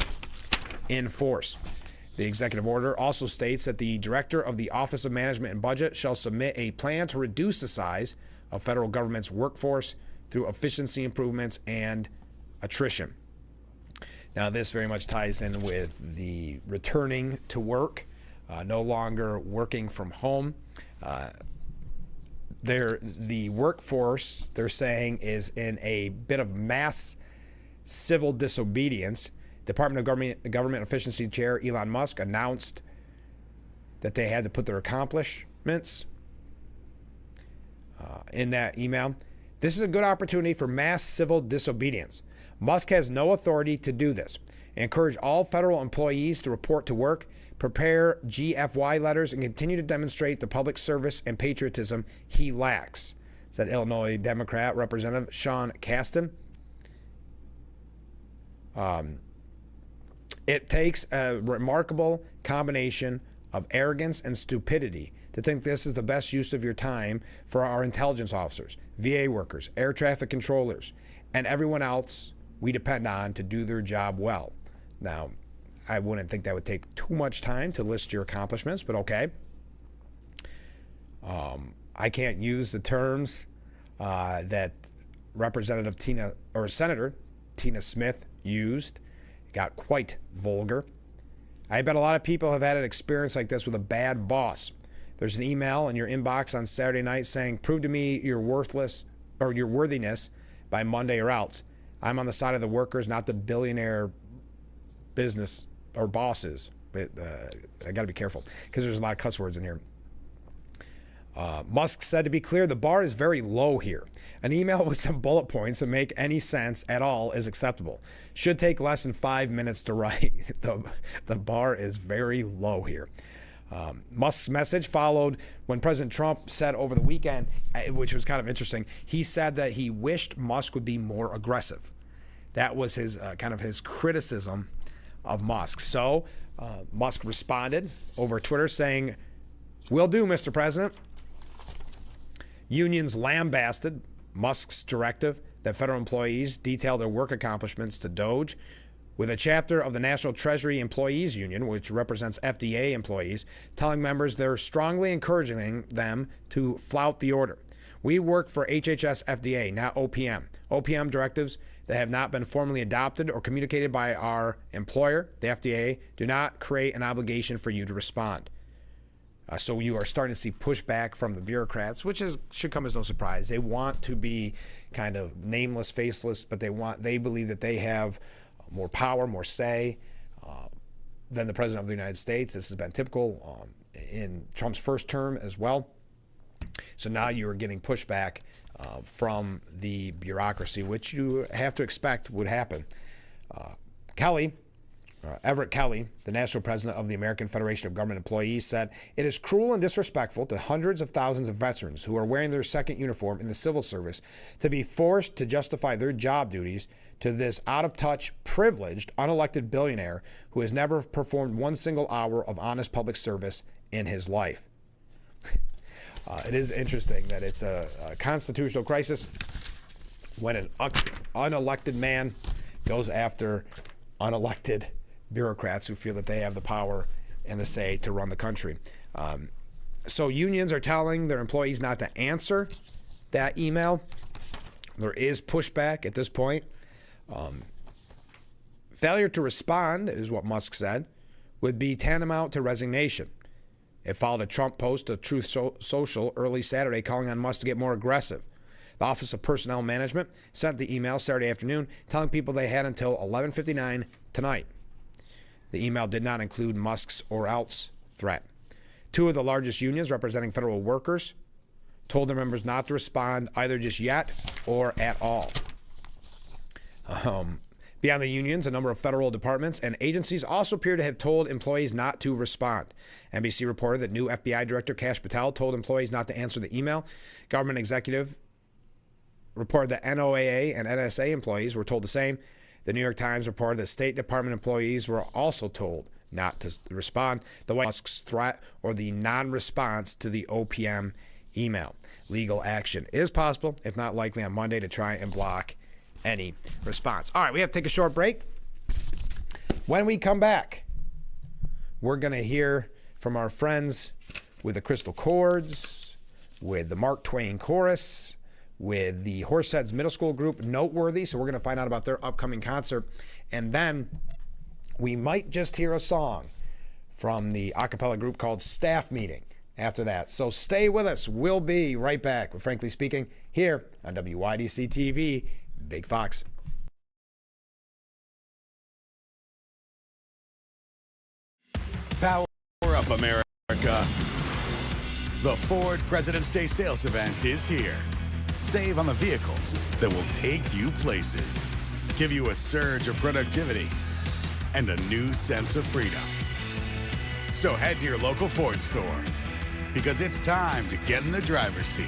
in force. The executive order also states that the director of the Office of Management and Budget shall submit a plan to reduce the size of federal government's workforce through efficiency improvements and attrition. Now, this very much ties in with the returning to work, no longer working from home. The workforce, they're saying, is in a bit of mass civil disobedience. Department of Government Efficiency Chair Elon Musk announced that they had to put their accomplishments in that email. This is a good opportunity for mass civil disobedience. Musk has no authority to do this. Encourage all federal employees to report to work, prepare GFY letters, and continue to demonstrate the public service and patriotism he lacks, said Illinois Democrat Representative Sean Casten. It takes a remarkable combination of arrogance and stupidity to think this is the best use of your time for our intelligence officers, VA workers, air traffic controllers, and everyone else we depend on to do their job well. Now, I wouldn't think that would take too much time to list your accomplishments, but okay. I can't use the terms that Senator Tina Smith used. It got quite vulgar. I bet a lot of people have had an experience like this with a bad boss. There's an email in your inbox on Saturday night saying, prove to me you're worthless or your worthiness by Monday or else. I'm on the side of the workers, not the billionaire business or bosses. But I got to be careful because there's a lot of cuss words in here. Musk said, to be clear, the bar is very low here. An email with some bullet points that make any sense at all is acceptable. Should take less than 5 minutes to write. The bar is very low here. Musk's message followed when President Trump said over the weekend, which was kind of interesting, he said that he wished Musk would be more aggressive. That was his kind of his criticism of Musk. So Musk responded over Twitter saying, "Will do, Mr. President." Unions lambasted Musk's directive that federal employees detail their work accomplishments to DOJ, with a chapter of the National Treasury Employees Union, which represents FDA employees, telling members they're strongly encouraging them to flout the order. We work for HHS FDA, not OPM. OPM directives that have not been formally adopted or communicated by our employer, the FDA, do not create an obligation for you to respond. So you are starting to see pushback from the bureaucrats, which should come as no surprise. They want to be kind of nameless, faceless, but they believe that they have more power, more say than the President of the United States. This has been typical in Trump's first term as well. So now you are getting pushback from the bureaucracy, which you have to expect would happen. Everett Kelly, the national president of the American Federation of Government Employees, said, "It is cruel and disrespectful to hundreds of thousands of veterans who are wearing their second uniform in the civil service to be forced to justify their job duties to this out-of-touch, privileged, unelected billionaire who has never performed one single hour of honest public service in his life." It is interesting that it's a constitutional crisis when an unelected man goes after unelected bureaucrats who feel that they have the power and the say to run the country. So unions are telling their employees not to answer that email. There is pushback at this point. Failure to respond, is what Musk said, would be tantamount to resignation. It followed a Trump post to Truth Social early Saturday calling on Musk to get more aggressive. The Office of Personnel Management sent the email Saturday afternoon telling people they had until 11:59 tonight. The email did not include Musk's or else threat. Two of the largest unions representing federal workers told their members not to respond either just yet or at all. Beyond the unions, a number of federal departments and agencies also appear to have told employees not to respond. NBC reported that new FBI Director Kash Patel told employees not to answer the email. Government executive reported that NOAA and NSA employees were told the same. The New York Times reported that State Department employees were also told not to respond. The White House's threat or the non-response to the OPM email. Legal action is possible, if not likely, on Monday to try and block any response. All right, we have to take a short break. When we come back, we're going to hear from our friends with the Crystal Chords, with the Mark Twain Chorus, with the Horseheads Middle School group, Noteworthy. So we're going to find out about their upcoming concert. And then we might just hear a song from the a cappella group called Staff Meeting after that. So stay with us. We'll be right back with Frankly Speaking here on WYDC TV, Big Fox. Power up, America. The Ford President's Day sales event is here. Save on the vehicles that will take you places, give you a surge of productivity, and a new sense of freedom. So head to your local Ford store, because it's time to get in the driver's seat.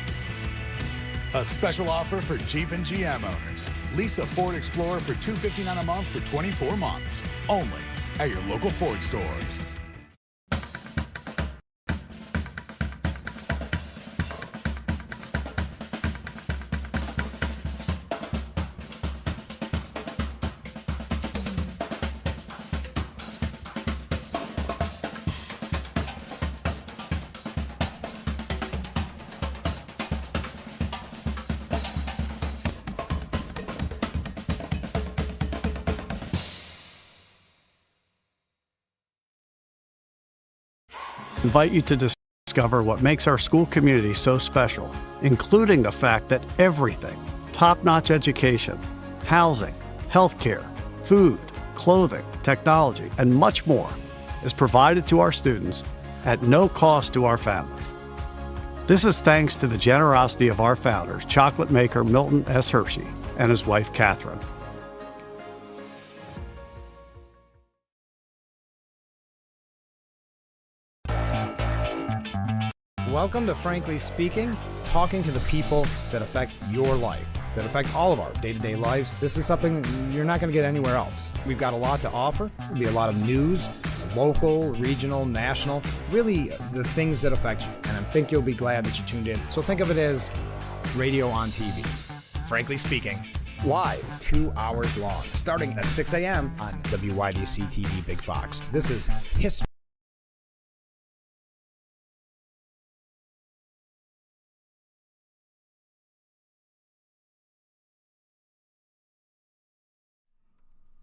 A special offer for Jeep and GM owners. Lease a Ford Explorer for $259 a month for 24 months, only at your local Ford stores. Invite you to discover what makes our school community so special, including the fact that everything, top-notch education, housing, healthcare, food, clothing, technology, and much more is provided to our students at no cost to our families. This is thanks to the generosity of our founders, chocolate maker Milton S. Hershey and his wife, Catherine. Welcome to Frankly Speaking, talking to the people that affect your life, that affect all of our day-to-day lives. This is something you're not going to get anywhere else. We've got a lot to offer. There'll be a lot of news, local, regional, national, really the things that affect you. And I think you'll be glad that you tuned in. So think of it as radio on TV. Frankly Speaking, live, 2 hours long, starting at 6 a.m. on WYDC TV Big Fox. This is history.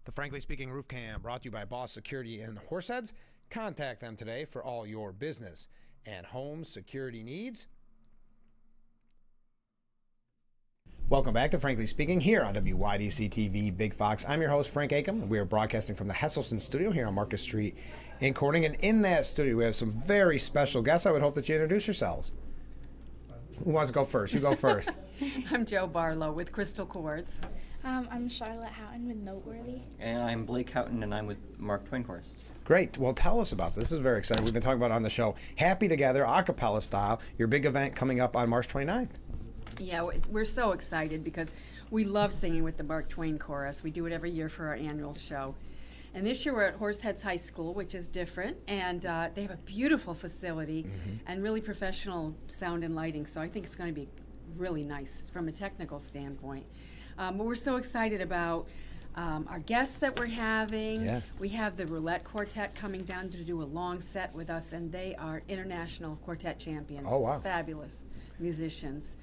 The Frankly Speaking Roof Cam brought to you by Boss Security in Horseheads. Contact them today for all your business and home security needs. Welcome back to Frankly Speaking here on WYDC TV Big Fox. I'm your host, Frank Acom. We are broadcasting from the Hesselson studio here on Marcus Street in Corning. And in that studio, we have some very special guests. I would hope that you introduce yourselves. Who wants to go first? You go first. I'm Joe Barlow with Crystal Chords. I'm Charlotte Houghton with Noteworthy. And I'm Blake Houghton, and I'm with Mark Twain Chorus. Great. Well, tell us about this. This is very exciting. We've been talking about it on the show. Happy Together, a cappella style, your big event coming up on March 29th. Yeah, we're so excited because we love singing with the Mark Twain Chorus. We do it every year for our annual show. And this year we're at Horseheads High School, which is different, and they have a beautiful facility and really professional sound and lighting, so I think it's going to be really nice from a technical standpoint. But we're so excited about our guests that we're having. Yeah. We have the Roulette Quartet coming down to do a long set with us, and they are international quartet champions. Oh, wow. Fabulous musicians.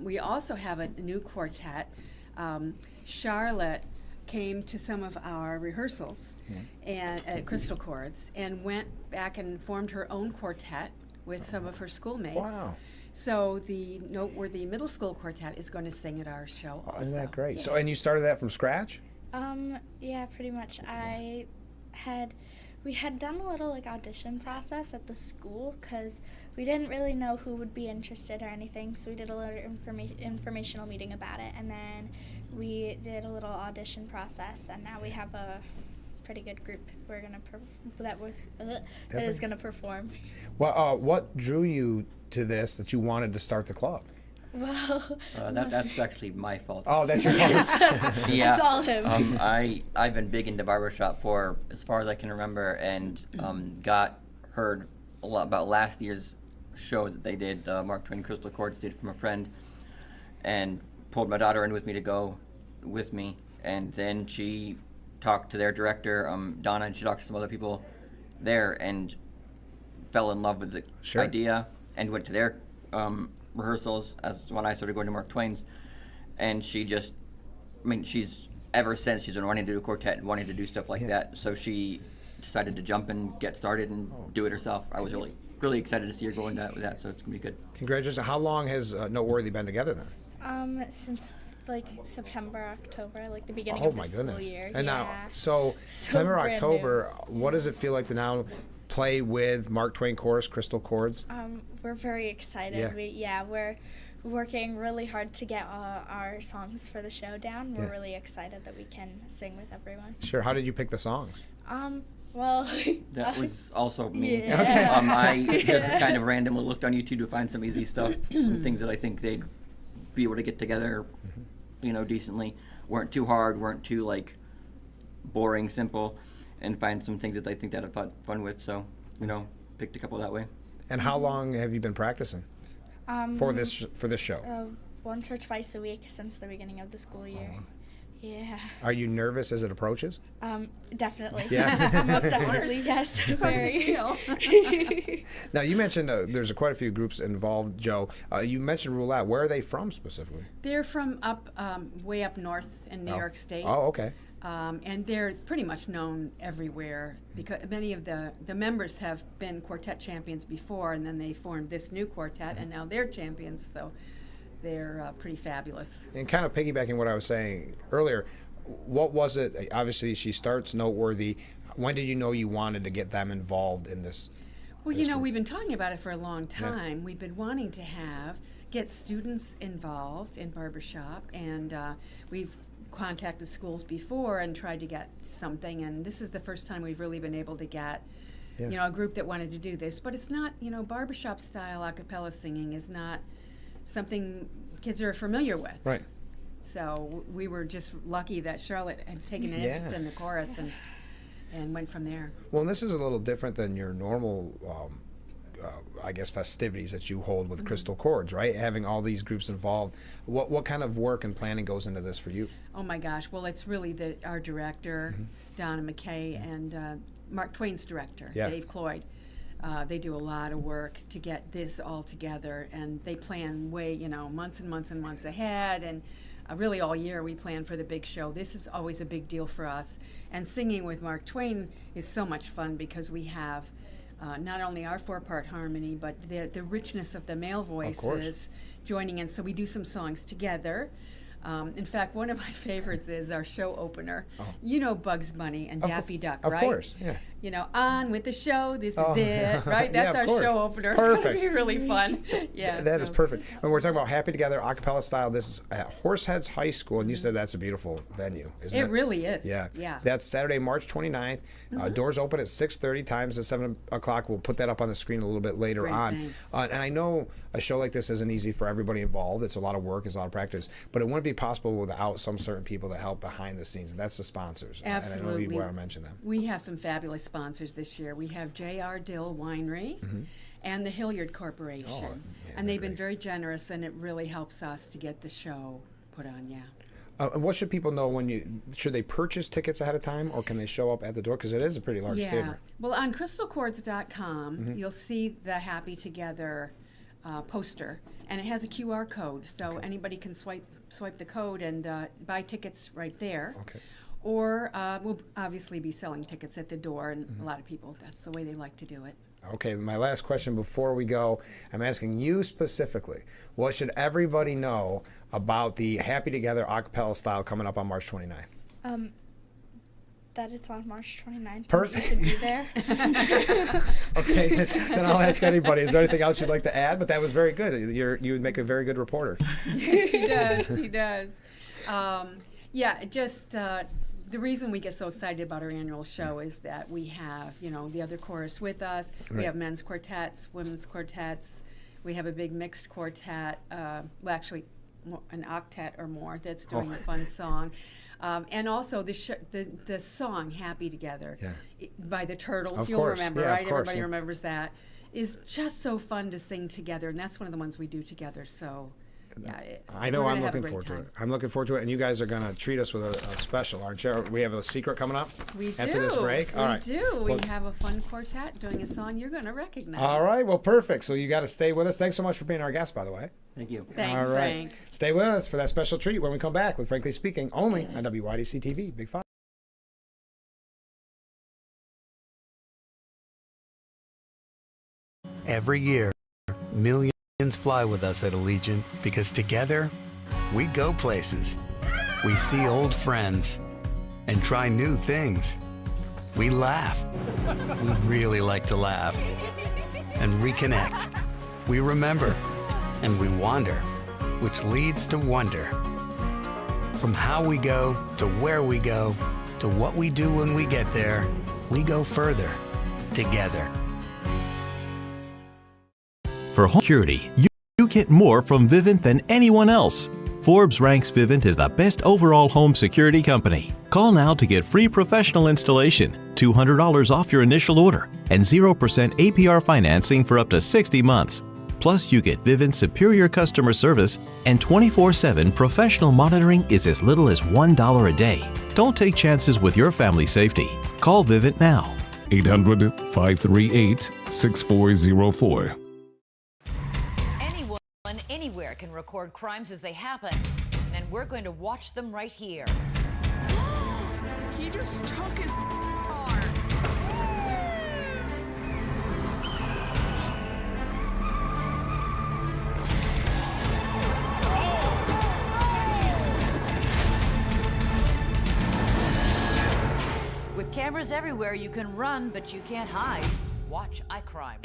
We also have a new quartet. Charlotte came to some of our rehearsals and at Crystal Chords and went back and formed her own quartet with some of her schoolmates. Wow. So the Noteworthy Middle School Quartet is going to sing at our show also. Isn't that great? Yeah. So, and you started that from scratch? Yeah, pretty much. We had done a little audition process at the school because we didn't really know who would be interested or anything, so we did a little informational meeting about it, and then we did a little audition process, and now we have a pretty good group that is going to perform. Well, what drew you to this that you wanted to start the club? Well, That's actually my fault. Oh, that's your fault. It's all him. I've been big into barbershop for as far as I can remember, and heard a lot about last year's show that they did. Mark Twain Crystal Chords did from a friend, and pulled my daughter in with me to go with me, and then she talked to their director, Donna, and she talked to some other people there, and fell in love with the idea, and went to their rehearsals as when I started going to Mark Twain's, and she's ever since she's been wanting to do a quartet and wanting to do stuff like that, so she decided to jump and get started and do it herself. I was really excited to see her going with that, so it's gonna be good. Congratulations. How long has Noteworthy been together then? Since September, October, the beginning of the school year. And now, so September, October, what does it feel like to now play with Mark Twain Chorus, Crystal Chords? We're very excited. We're working really hard to get our songs for the show down. We're really excited that we can sing with everyone. Sure. How did you pick the songs? Well, that was also me. Yeah. Okay. I just kind of randomly looked on YouTube to find some easy stuff, some things that I think they'd be able to get together, decently. Weren't too hard, weren't too boring, simple, and find some things that I think they'd have fun with. So, picked a couple that way. And how long have you been practicing for this show? Once or twice a week since the beginning of the school year. Yeah. Are you nervous as it approaches? Definitely. Yeah. Most definitely, yes. Very. Now, you mentioned there's quite a few groups involved, Joe. You mentioned Roulette. Where are they from specifically? They're from way up north in New York State. Oh, okay. And they're pretty much known everywhere because many of the members have been quartet champions before, and then they formed this new quartet, and now they're champions, so they're pretty fabulous. And kind of piggybacking what I was saying earlier, what was it? Obviously, she starts Noteworthy. When did you know you wanted to get them involved in this? Well, we've been talking about it for a long time. Yeah. We've been wanting to get students involved in barbershop, and we've contacted schools before and tried to get something, and this is the first time we've really been able to get a group that wanted to do this. But it's not, barbershop style a cappella singing is not something kids are familiar with. Right. So we were just lucky that Charlotte had taken an interest in the chorus and went from there. Well, and this is a little different than your normal festivities that you hold with Crystal Chords, right? Having all these groups involved. What kind of work and planning goes into this for you? Oh my gosh, well, it's really our director, Donna McKay, and Mark Twain's director, Dave Cloyd. They do a lot of work to get this all together, and they plan months and months and months ahead, and really all year we plan for the big show. This is always a big deal for us, and singing with Mark Twain is so much fun because we have not only our four-part harmony, but the richness of the male voices joining in. So we do some songs together. In fact, one of my favorites is our show opener. Bugs Bunny and Daffy Duck, right? Of course, yeah. on with the show, this is it, right? Yeah, That's of our course. show opener. Perfect. It's going to be really fun. Yeah. That is perfect. When we're talking about Happy Together a cappella style, this is at Horseheads High School, and you said that's a beautiful venue, isn't it? It really is. Yeah. Yeah. That's Saturday, March 29th. Doors open at 6:30, times at 7 o'clock. We'll put that up on the screen a little bit later Great, on. thanks. And I know a show like this isn't easy for everybody involved. It's a lot of work, it's a lot of practice, but it wouldn't be possible without some certain people that help behind the scenes, and that's the sponsors. Absolutely. And I know you want to mention them. We have some fabulous sponsors this year. We have J.R. Dill Winery and the Hilliard Corporation. And they've been very generous, and it really helps us to get the show put on, And what should people know should they purchase tickets ahead of time, or can they show up at the door? Because it is a pretty large theater. Well, on crystalchords.com, you'll see the Happy Together poster, and it has a QR code, so anybody can swipe the code and buy tickets right there. Okay. Or we'll obviously be selling tickets at the door, and a lot of people, that's the way they like to do it. Okay, my last question before we go, I'm asking you specifically, what should everybody know about the Happy Together a cappella style coming up on March 29th? That it's on March 29th. Perfect. You should be there. Okay, then I'll ask anybody. Is there anything else you'd like to add? But that was very good. You would make a very good reporter. She does. She does. The reason we get so excited about our annual show is that we have, the other chorus with us. Right. We have men's quartets, women's quartets. We have a big mixed quartet. Actually, an octet or more that's doing a fun song. And also the song "Happy Together" by the Turtles. Of You'll course. remember, Yeah, of right? course, Everybody yeah. remembers that. Is just so fun to sing together, and that's one of the ones we do together. So. Yeah, I know. we're I'm gonna have a looking great forward to time. it. I'm looking forward to it, and you guys are going to treat us with a special, aren't you? We have a secret coming up after this break. All right. We do. Well, We have a fun quartet doing a song you're going to recognize. all right. Well, perfect. So you got to stay with us. Thanks so much for being our guest, by the way. Thank you. Thanks, all right. Frank. Stay with us for that special treat when we come back with Frankly Speaking, only on WYDC TV. Big 5. Every year, millions fly with us at Allegiant because together, we go places. We see old friends and try new things. We laugh. We really like to laugh. And reconnect. We remember. And we wander, which leads to wonder. From how we go to where we go to what we do when we get there, we go further together. For home security, you get more from Vivint than anyone else. Forbes ranks Vivint as the best overall home security company. Call now to get free professional installation, $200 off your initial order, and 0% APR financing for up to 60 months. Plus, you get Vivint's superior customer service, and 24/7 professional monitoring is as little as $1 a day. Don't take chances with your family's safety. Call Vivint now. 800-538-6404. Anywhere can record crimes as they happen, and we're going to watch them right here. He just took his car. With cameras everywhere, you can run, but you can't hide. Watch iCrime.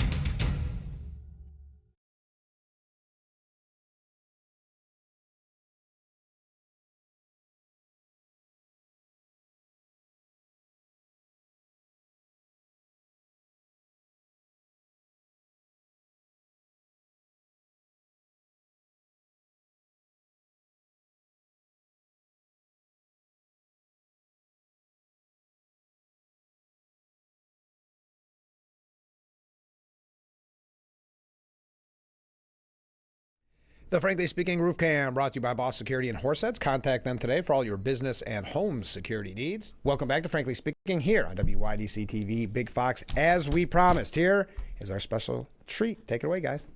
The Frankly Speaking Roof Cam brought to you by Boss Security and Horseheads. Contact them today for all your business and home security needs. Welcome back to Frankly Speaking here on WYDC TV. Big Fox, as we promised, here is our special treat. Take it away, guys.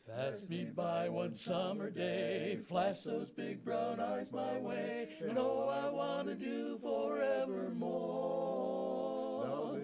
Pass me by one summer day, flash those big brown eyes my way, and oh, I want to do forevermore.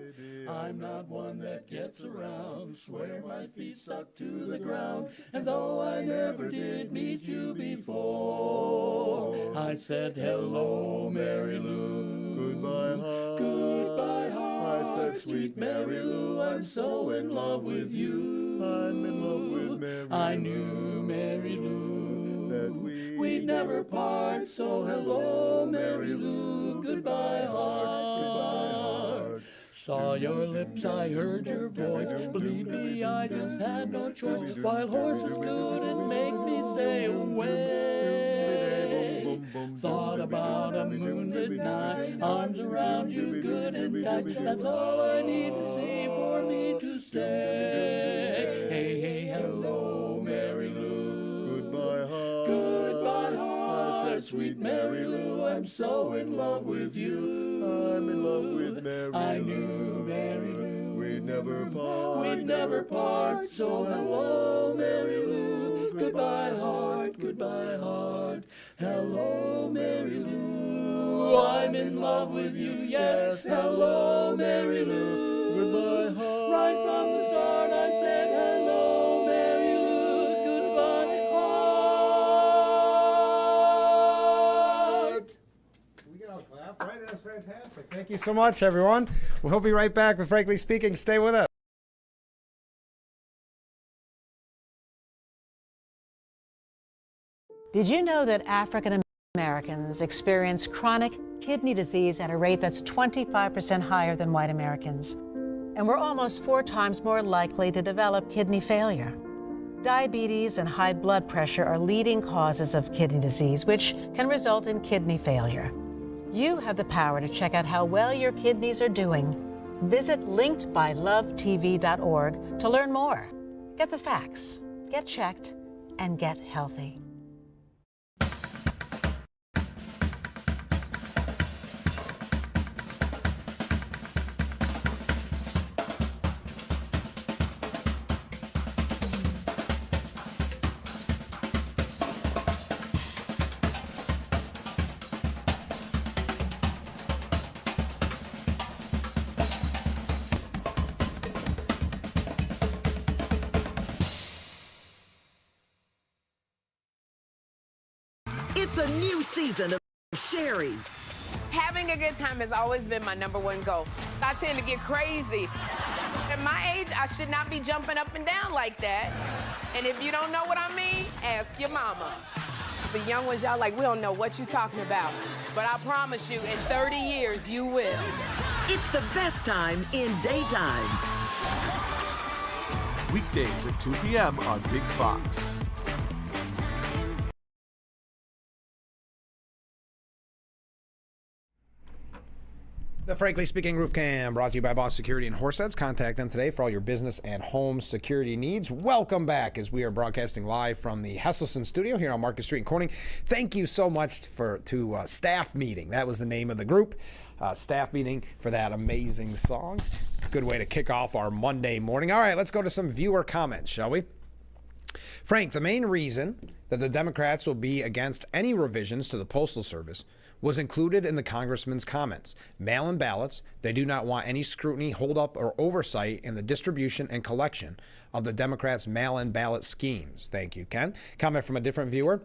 I'm not one that gets around. Swear my feet stuck to the ground. And though I never did meet you before, I said, hello, Mary Lou. Goodbye, heart. Goodbye, heart. I said, sweet Mary Lou, I'm so in love with you. I'm in love with Mary Lou. I knew, Mary Lou, that we'd never part. So hello, Mary Lou. Goodbye, heart. Goodbye, heart. Saw your lips, I heard your voice. Believe me, I just had no choice. Wild horses couldn't make me stay away. Thought about a moonlit night, arms around you good and tight. That's all I need to see for me to stay. Hey, hey, hello, Mary Lou. Goodbye, heart. Goodbye, heart. I said, sweet Mary Lou, I'm so in love with you. I'm in love with Mary Lou. I knew, Mary Lou, we'd never part. We'd never part. So hello, Mary Lou. Goodbye, heart. Goodbye, heart. Hello, Mary Lou. I'm in love with you. Yes, hello, Mary Lou. Goodbye, heart. Right from the start, I said hello, Mary Lou. Goodbye, heart. We get all clap, right? That's fantastic. Thank you so much, everyone. We'll be right back with Frankly Speaking. Stay with us. Did you know that African Americans experience chronic kidney disease at a rate that's 25% higher than white Americans? And we're almost 4 times more likely to develop kidney failure. Diabetes and high blood pressure are leading causes of kidney disease, which can result in kidney failure. You have the power to check out how well your kidneys are doing. Visit linkedbylovetv.org to learn more. Get the facts, get checked, and get healthy. It's a new season of Sherry. Having a good time has always been my #1 goal. I tend to get crazy. At my age, I should not be jumping up and down like that. And if you don't know what I mean, ask your mama. The young ones, y'all like, we don't know what you're talking about. But I promise you, in 30 years, you will. It's the best time in daytime. Weekdays at 2 p.m. on Big Fox. The Frankly Speaking Roof Cam brought to you by Boss Security and Horseheads. Contact them today for all your business and home security needs. Welcome back as we are broadcasting live from the Hesselson studio here on Market Street in Corning. Thank you so much to Staff Meeting. That was the name of the group. Staff Meeting for that amazing song. Good way to kick off our Monday morning. All right, let's go to some viewer comments, shall we? Frank, the main reason that the Democrats will be against any revisions to the Postal Service was included in the congressman's comments. Mail-in ballots, they do not want any scrutiny, hold-up, or oversight in the distribution and collection of the Democrats' mail-in ballot schemes. Thank you, Ken. Comment from a different viewer.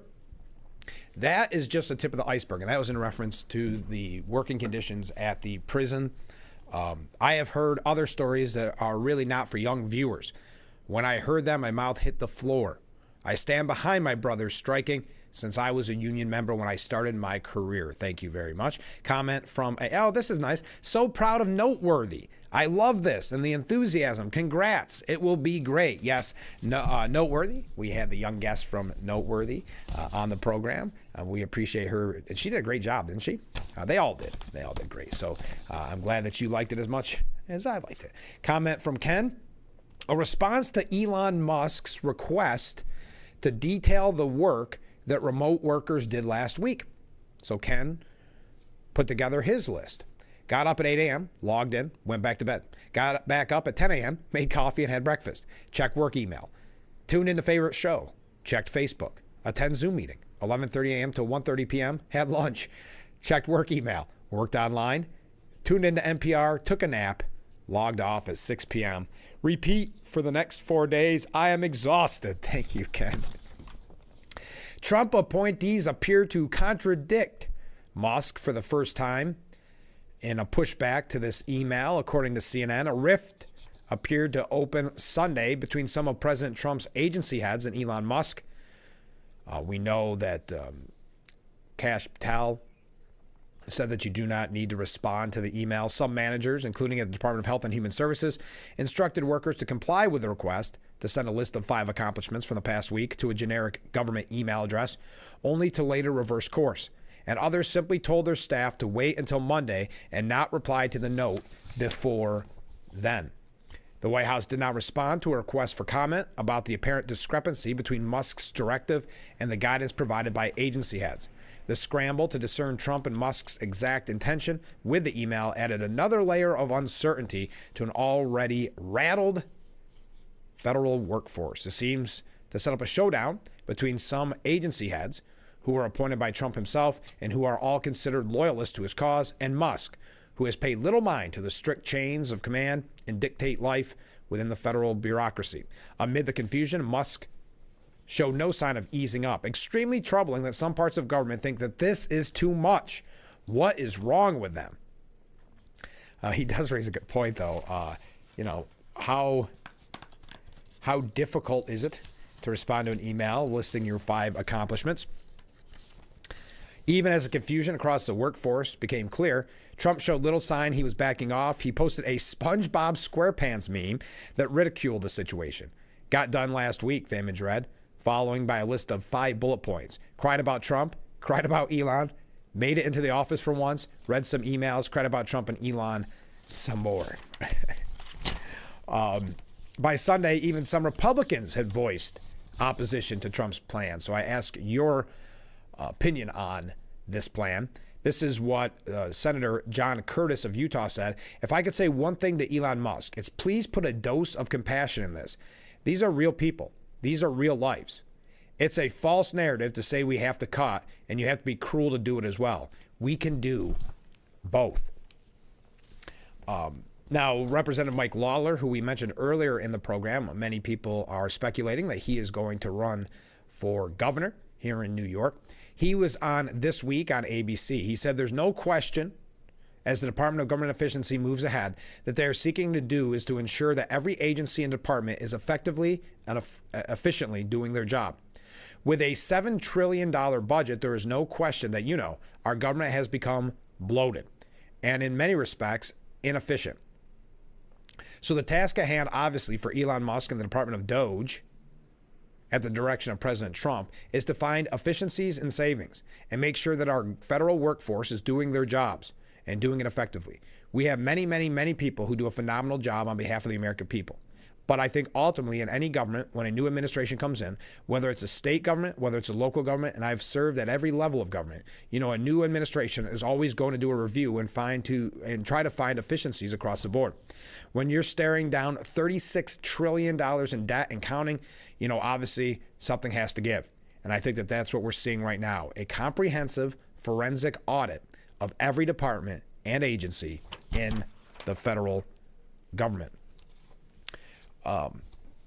That is just the tip of the iceberg, and that was in reference to the working conditions at the prison. I have heard other stories that are really not for young viewers. When I heard them, my mouth hit the floor. I stand behind my brothers striking since I was a union member when I started my career. Thank you very much. Comment from, oh, this is nice. So proud of Noteworthy. I love this and the enthusiasm. Congrats. It will be great. Yes, Noteworthy. We had the young guest from Noteworthy on the program. We appreciate her. And she did a great job, didn't she? They all did. They all did great. So I'm glad that you liked it as much as I liked it. Comment from Ken. A response to Elon Musk's request to detail the work that remote workers did last week. So Ken put together his list. Got up at 8 a.m., logged in, went back to bed. Got back up at 10 a.m., made coffee and had breakfast. Checked work email. Tuned into favorite show. Checked Facebook. Attend Zoom meeting. 11:30 a.m. to 1:30 p.m., had lunch. Checked work email. Worked online. Tuned into NPR, took a nap. logged off at 6 p.m. Repeat for the next 4 days. I am exhausted. Thank you, Ken. Trump appointees appear to contradict Musk for the first time in a pushback to this email. According to CNN, a rift appeared to open Sunday between some of President Trump's agency heads and Elon Musk. We know that Kash Patel said that you do not need to respond to the email. Some managers, including at the Department of Health and Human Services, instructed workers to comply with the request to send a list of 5 accomplishments from the past week to a generic government email address, only to later reverse course. And others simply told their staff to wait until Monday and not reply to the note before then. The White House did not respond to a request for comment about the apparent discrepancy between Musk's directive and the guidance provided by agency heads. The scramble to discern Trump and Musk's exact intention with the email added another layer of uncertainty to an already rattled federal workforce. It seems to set up a showdown between some agency heads who were appointed by Trump himself and who are all considered loyalists to his cause, and Musk, who has paid little mind to the strict chains of command and dictate life within the federal bureaucracy. Amid the confusion, Musk showed no sign of easing up. Extremely troubling that some parts of government think that this is too much. What is wrong with them? He does raise a good point, though. How difficult is it to respond to an email listing your 5 accomplishments? Even as the confusion across the workforce became clear, Trump showed little sign he was backing off. He posted a SpongeBob SquarePants meme that ridiculed the situation. Got done last week, the image read, following by a list of 5 bullet points. Cried about Trump, cried about Elon, made it into the office for once, read some emails, cried about Trump and Elon, some more. By Sunday, even some Republicans had voiced opposition to Trump's plan. So I ask your opinion on this plan. This is what Senator John Curtis of Utah said. If I could say one thing to Elon Musk, it's please put a dose of compassion in this. These are real people. These are real lives. It's a false narrative to say we have to cut and you have to be cruel to do it as well. We can do both. Now, Representative Mike Lawler, who we mentioned earlier in the program, many people are speculating that he is going to run for governor here in New York. He was on This Week on ABC. He said there's no question, as the Department of Government Efficiency moves ahead, that they are seeking to do is to ensure that every agency and department is effectively and efficiently doing their job. With a $7 trillion budget, there is no question that, our government has become bloated and in many respects inefficient. So the task at hand, obviously, for Elon Musk and the Department of Doge, at the direction of President Trump, is to find efficiencies and savings and make sure that our federal workforce is doing their jobs and doing it effectively. We have many, many, many people who do a phenomenal job on behalf of the American people. But I think ultimately in any government, when a new administration comes in, whether it's a state government, whether it's a local government, and I've served at every level of government, a new administration is always going to do a review and try to find efficiencies across the board. When you're staring down $36 trillion in debt and counting, obviously something has to give. And I think that that's what we're seeing right now, a comprehensive forensic audit of every department and agency in the federal government.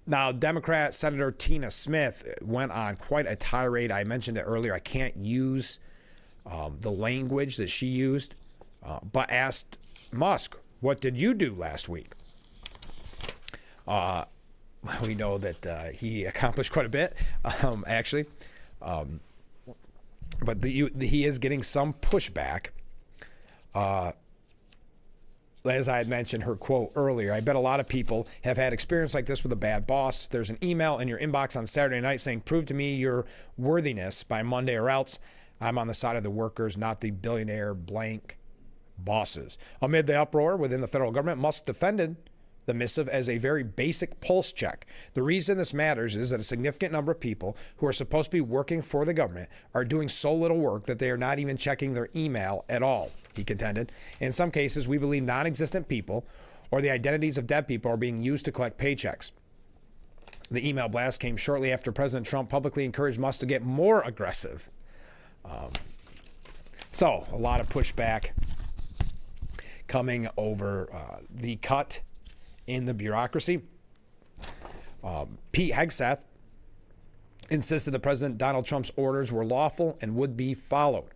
Now, Democrat Senator Tina Smith went on quite a tirade. I mentioned it earlier. I can't use the language that she used, but asked Musk, what did you do last week? We know that he accomplished quite a bit, actually. But he is getting some pushback. As I had mentioned her quote earlier, I bet a lot of people have had experience like this with a bad boss. There's an email in your inbox on Saturday night saying, prove to me your worthiness by Monday or else. I'm on the side of the workers, not the billionaire blank bosses. Amid the uproar within the federal government, Musk defended the missive as a very basic pulse check. The reason this matters is that a significant number of people who are supposed to be working for the government are doing so little work that they are not even checking their email at all, he contended. In some cases, we believe non-existent people or the identities of dead people are being used to collect paychecks. The email blast came shortly after President Trump publicly encouraged Musk to get more aggressive. So a lot of pushback coming over the cut in the bureaucracy. Pete Hegseth insisted that President Donald Trump's orders were lawful and would be followed.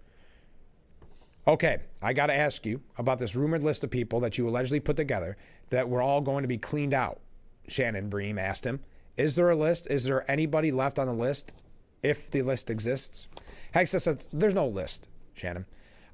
Okay, I got to ask you about this rumored list of people that you allegedly put together that were all going to be cleaned out. Shannon Bream asked him, is there a list? Is there anybody left on the list if the list exists? Hegseth said, there's no list, Shannon.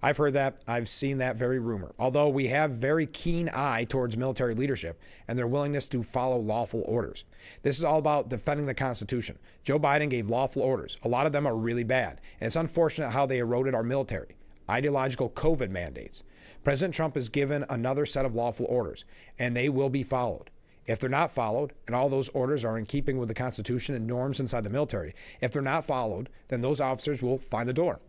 I've heard that. I've seen that very rumor. Although we have very keen eye towards military leadership and their willingness to follow lawful orders. This is all about defending the Constitution. Joe Biden gave lawful orders. A lot of them are really bad. And it's unfortunate how they eroded our military. Ideological COVID mandates. President Trump has given another set of lawful orders, and they will be followed. If they're not followed, and all those orders are in keeping with the Constitution and norms inside the military, if they're not followed, then those officers will find the door.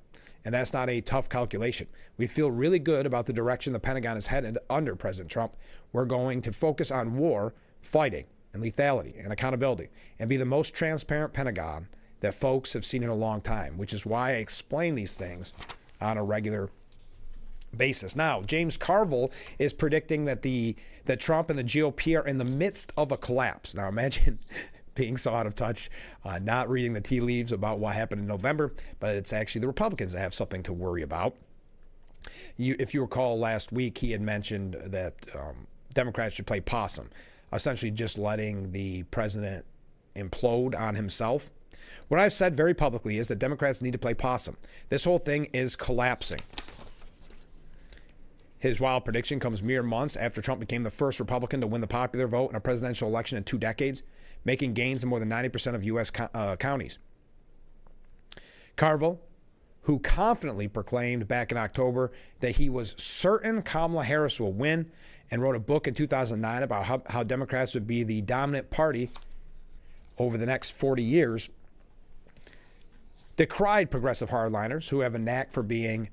And that's not a tough calculation. We feel really good about the direction the Pentagon is headed under President Trump. We're going to focus on war, fighting, and lethality, and accountability, and be the most transparent Pentagon that folks have seen in a long time, which is why I explain these things on a regular basis. Now, James Carville is predicting that that Trump and the GOP are in the midst of a collapse. Now, imagine being so out of touch, not reading the tea leaves about what happened in November, but it's actually the Republicans that have something to worry about. If you recall last week, he had mentioned that Democrats should play possum, essentially just letting the president implode on himself. What I've said very publicly is that Democrats need to play possum. This whole thing is collapsing. His wild prediction comes mere months after Trump became the first Republican to win the popular vote in a presidential election in 2 decades, making gains in more than 90% of U.S. counties. Carville, who confidently proclaimed back in October that he was certain Kamala Harris will win and wrote a book in 2009 about how Democrats would be the dominant party over the next 40 years, decried progressive hardliners who have a knack for being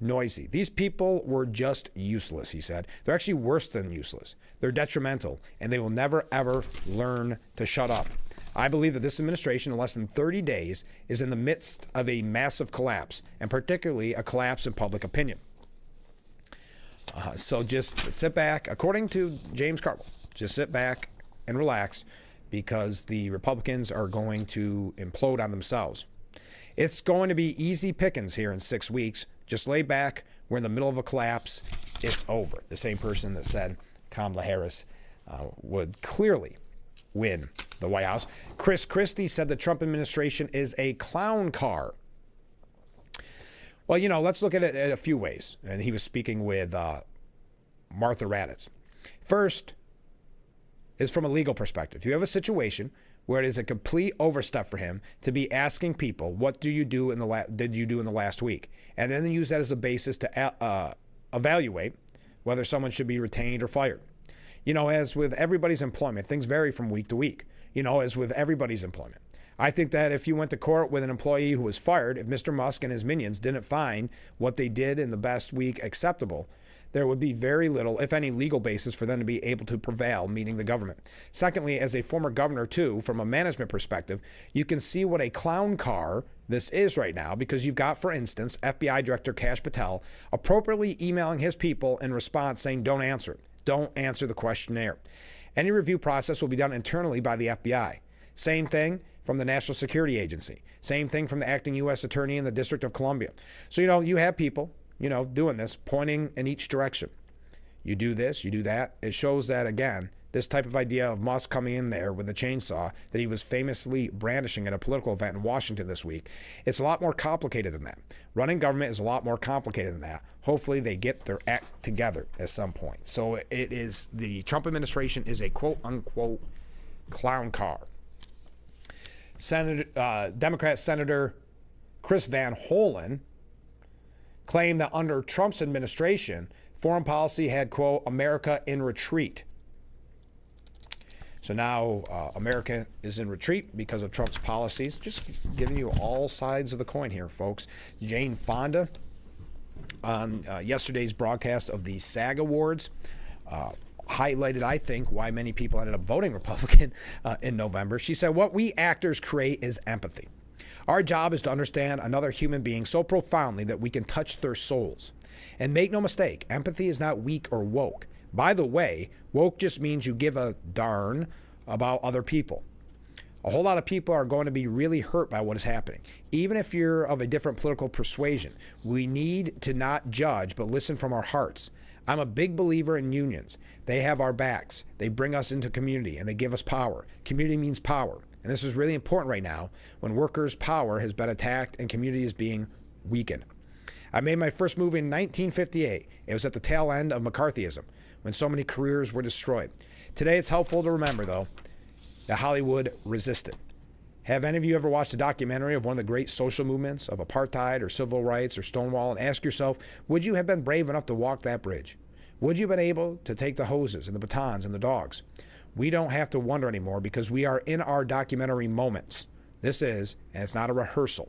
noisy. These people were just useless, he said. They're actually worse than useless. They're detrimental, and they will never, ever learn to shut up. I believe that this administration, in less than 30 days, is in the midst of a massive collapse, and particularly a collapse in public opinion. So just sit back. According to James Carville, just sit back and relax because the Republicans are going to implode on themselves. It's going to be easy pickings here in 6 weeks. Just lay back. We're in the middle of a collapse. It's over. The same person that said Kamala Harris would clearly win the White House. Chris Christie said the Trump administration is a clown car. Well, let's look at it in a few ways. And he was speaking with Martha Raddatz. First is from a legal perspective. You have a situation where it is a complete overstep for him to be asking people, what did you do in the last week? And then use that as a basis to evaluate whether someone should be retained or fired. As with everybody's employment, things vary from week to week. As with everybody's employment. I think that if you went to court with an employee who was fired, if Mr. Musk and his minions didn't find what they did in the best week acceptable, there would be very little, if any, legal basis for them to be able to prevail, meaning the government. Secondly, as a former governor, too, from a management perspective, you can see what a clown car this is right now because you've got, for instance, FBI Director Kash Patel appropriately emailing his people in response saying, don't answer it. Don't answer the questionnaire. Any review process will be done internally by the FBI. Same thing from the National Security Agency. Same thing from the acting U.S. Attorney in the District of Columbia. So, you have people doing this, pointing in each direction. You do this, you do that. It shows that, again, this type of idea of Musk coming in there with a chainsaw that he was famously brandishing at a political event in Washington this week, it's a lot more complicated than that. Running government is a lot more complicated than that. Hopefully they get their act together at some point. So the Trump administration is a quote-unquote clown car. Democrat Senator Chris Van Hollen claimed that under Trump's administration, foreign policy had, quote, America in retreat. So now America is in retreat because of Trump's policies. Just giving you all sides of the coin here, folks. Jane Fonda on yesterday's broadcast of the SAG Awards highlighted, I think, why many people ended up voting Republican in November. She said, what we actors create is empathy. Our job is to understand another human being so profoundly that we can touch their souls. And make no mistake, empathy is not weak or woke, By the way, woke just means you give a darn about other people. A whole lot of people are going to be really hurt by what is happening. Even if you're of a different political persuasion, we need to not judge, but listen from our hearts. I'm a big believer in unions. They have our backs. They bring us into community, and they give us power. Community means power. And this is really important right now when workers' power has been attacked and community is being weakened. I made my first move in 1958. It was at the tail end of McCarthyism, when so many careers were destroyed. Today, it's helpful to remember, though, that Hollywood resisted. Have any of you ever watched a documentary of one of the great social movements of apartheid or civil rights or Stonewall and ask yourself, would you have been brave enough to walk that bridge? Would you have been able to take the hoses and the batons and the dogs? We don't have to wonder anymore because we are in our documentary moments. This is, and it's not a rehearsal.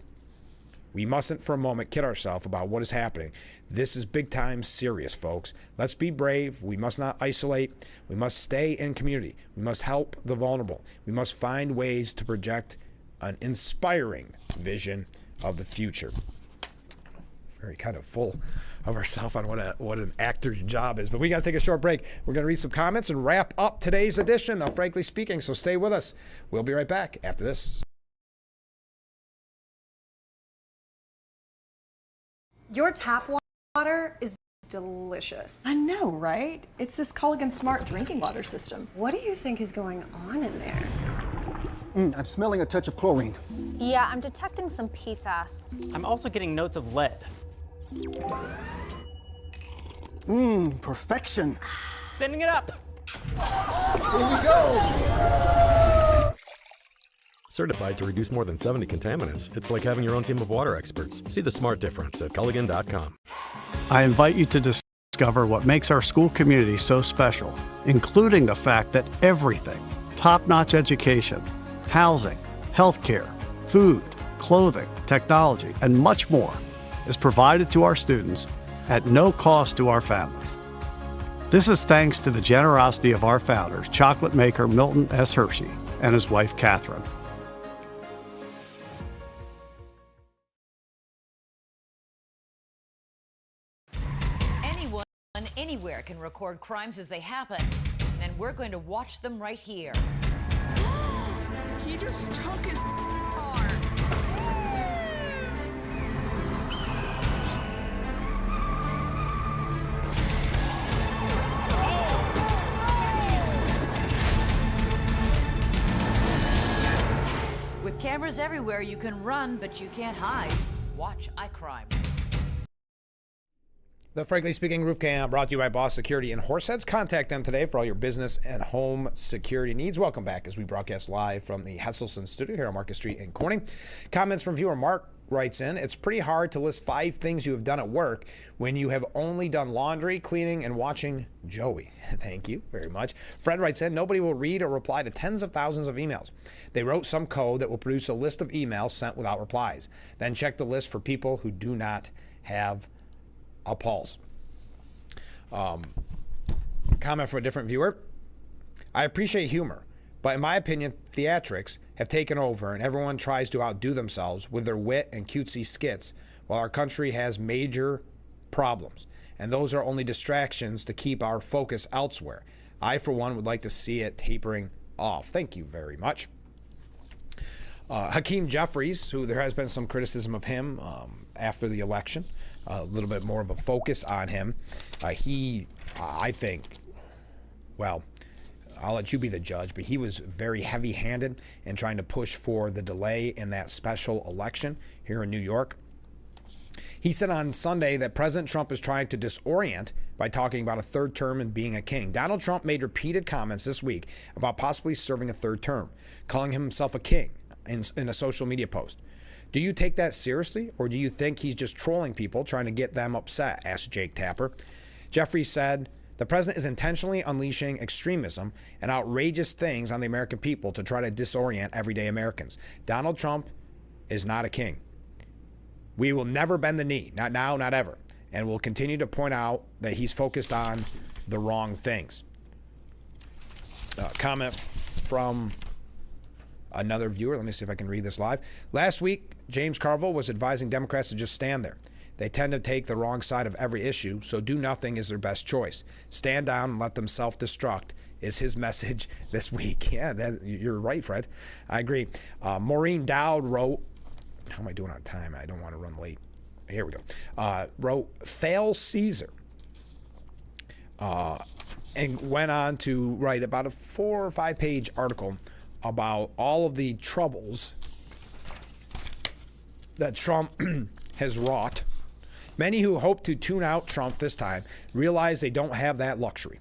We mustn't for a moment kid ourselves about what is happening. This is big time serious, folks. Let's be brave. We must not isolate. We must stay in community. We must help the vulnerable. We must find ways to project an inspiring vision of the future. Very kind of full of ourselves on what an actor's job is. But we got to take a short break. We're going to read some comments and wrap up today's edition of Frankly Speaking. So stay with us. We'll be right back after this. Your tap water is delicious. I know, right? It's this Culligan Smart drinking water system. What do you think is going on in there? I'm smelling a touch of chlorine. Yeah, I'm detecting some PFAS. I'm also getting notes of lead. Perfection. Sending it up. Here we go. Certified to reduce more than 70 contaminants. It's like having your own team of water experts. See the smart difference at Culligan.com. I invite you to discover what makes our school community so special, including the fact that everything, top-notch education, housing, healthcare, food, clothing, technology, and much more is provided to our students at no cost to our families. This is thanks to the generosity of our founders, chocolate maker Milton S. Hershey and his wife, Catherine. Anyone, anywhere can record crimes as they happen, and we're going to watch them right here. He just took his car. With cameras everywhere, you can run, but you can't hide. Watch iCrime. The Frankly Speaking Roof Cam brought to you by Boss Security in Horseheads. Contact them today for all your business and home security needs. Welcome back as we broadcast live from the Hesselson studio here on Market Street in Corning. Comments from viewer Mark writes in, it's pretty hard to list 5 things you have done at work when you have only done laundry, cleaning, and watching Joey. Thank you very much. Fred writes in, nobody will read or reply to tens of thousands of emails. They wrote some code that will produce a list of emails sent without replies. Then check the list for people who do not have a pulse. Comment from a different viewer. I appreciate humor, but in my opinion, theatrics have taken over and everyone tries to outdo themselves with their wit and cutesy skits while our country has major problems. And those are only distractions to keep our focus elsewhere. I, for one, would like to see it tapering off. Thank you very much. Hakeem Jeffries, who there has been some criticism of him after the election, a little bit more of a focus on him. I think, well, I'll let you be the judge, but he was very heavy-handed in trying to push for the delay in that special election here in New York. He said on Sunday that President Trump is trying to disorient by talking about a third term and being a king. Donald Trump made repeated comments this week about possibly serving a third term, calling himself a king in a social media post. Do you take that seriously, or do you think he's just trolling people, trying to get them upset, asked Jake Tapper. Jeffrey said, the president is intentionally unleashing extremism and outrageous things on the American people to try to disorient everyday Americans. Donald Trump is not a king. We will never bend the knee, not now, not ever, and we'll continue to point out that he's focused on the wrong things. Comment from another viewer. Let me see if I can read this live. Last week, James Carville was advising Democrats to just stand there. They tend to take the wrong side of every issue, so do nothing is their best choice. Stand down and let them self-destruct is his message this week. Yeah, you're right, Fred. I agree. Maureen Dowd wrote, how am I doing on time? I don't want to run late. Here we go. Wrote, fail Caesar. And went on to write about a 4 or 5 page article about all of the troubles that Trump has wrought. Many who hope to tune out Trump this time realize they don't have that luxury.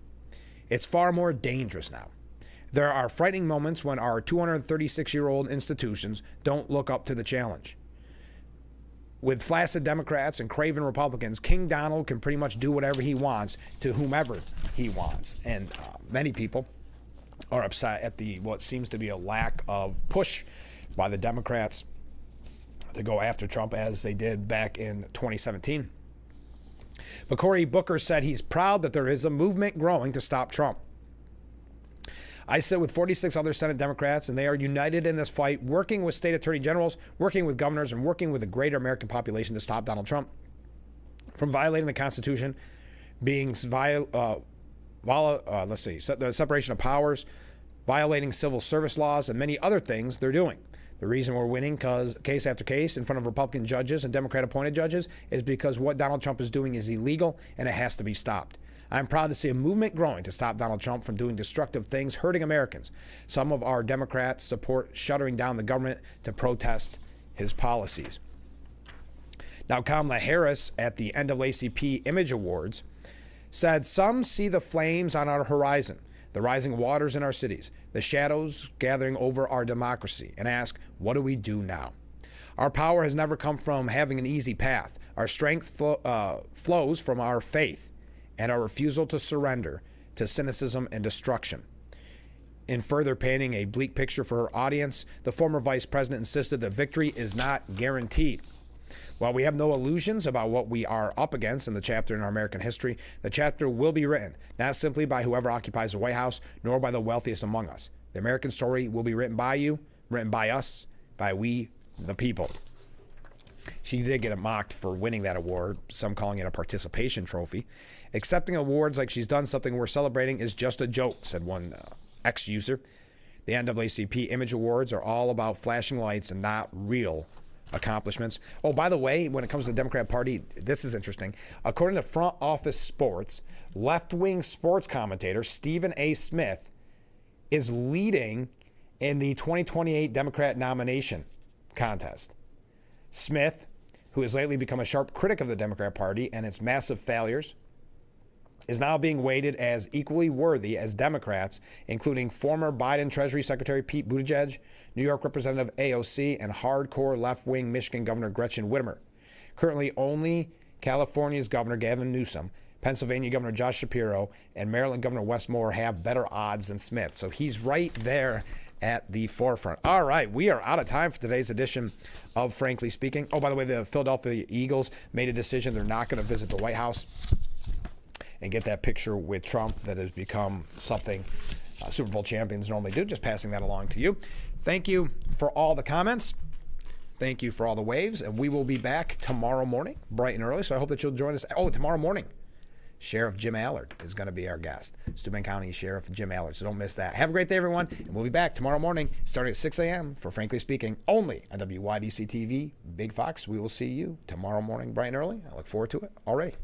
It's far more dangerous now. There are frightening moments when our 236-year-old institutions don't look up to the challenge. With flaccid Democrats and craven Republicans, King Donald can pretty much do whatever he wants to whomever he wants. And many people are upset at what seems to be a lack of push by the Democrats to go after Trump as they did back in 2017. But Cory Booker said he's proud that there is a movement growing to stop Trump. I sit with 46 other Senate Democrats, and they are united in this fight, working with state attorney generals, working with governors, and working with the greater American population to stop Donald Trump from violating the Constitution, being the separation of powers, violating civil service laws, and many other things they're doing. The reason we're winning case after case in front of Republican judges and Democrat-appointed judges is because what Donald Trump is doing is illegal, and it has to be stopped. I'm proud to see a movement growing to stop Donald Trump from doing destructive things, hurting Americans. Some of our Democrats support shuttering down the government to protest his policies. Now, Kamala Harris at the NAACP Image Awards said, some see the flames on our horizon, the rising waters in our cities, the shadows gathering over our democracy, and ask, what do we do now? Our power has never come from having an easy path. Our strength flows from our faith and our refusal to surrender to cynicism and destruction. In further painting a bleak picture for her audience, the former vice president insisted that victory is not guaranteed. While we have no illusions about what we are up against in the chapter in our American history, the chapter will be written, not simply by whoever occupies the White House, nor by the wealthiest among us. The American story will be written by you, written by us, by we, the people. She did get mocked for winning that award, some calling it a participation trophy. Accepting awards like she's done something we're celebrating is just a joke, said one ex-user. The NAACP Image Awards are all about flashing lights and not real accomplishments. Oh, by the way, when it comes to the Democrat Party, this is interesting. According to Front Office Sports, left-wing sports commentator Stephen A. Smith is leading in the 2028 Democrat nomination contest. Smith, who has lately become a sharp critic of the Democrat Party and its massive failures, is now being weighted as equally worthy as Democrats, including former Biden Treasury Secretary Pete Buttigieg, New York Representative AOC, and hardcore left-wing Michigan Governor Gretchen Whitmer. Currently, only California's Governor Gavin Newsom, Pennsylvania Governor Josh Shapiro, and Maryland Governor Wes Moore have better odds than Smith. So he's right there at the forefront. All right, we are out of time for today's edition of Frankly Speaking. Oh, by the way, the Philadelphia Eagles made a decision. They're not going to visit the White House and get that picture with Trump that has become something Super Bowl champions normally do. Just passing that along to you. Thank you for all the comments. Thank you for all the waves. And we will be back tomorrow morning, bright and early. So I hope that you'll join us. Oh, tomorrow morning, Sheriff Jim Allard is going to be our guest. Steuben County Sheriff Jim Allard. So don't miss that. Have a great day, everyone. And we'll be back tomorrow morning starting at 6 a.m. for Frankly Speaking, only on WYDC TV, Big Fox. We will see you tomorrow morning, bright and early. I look forward to it already.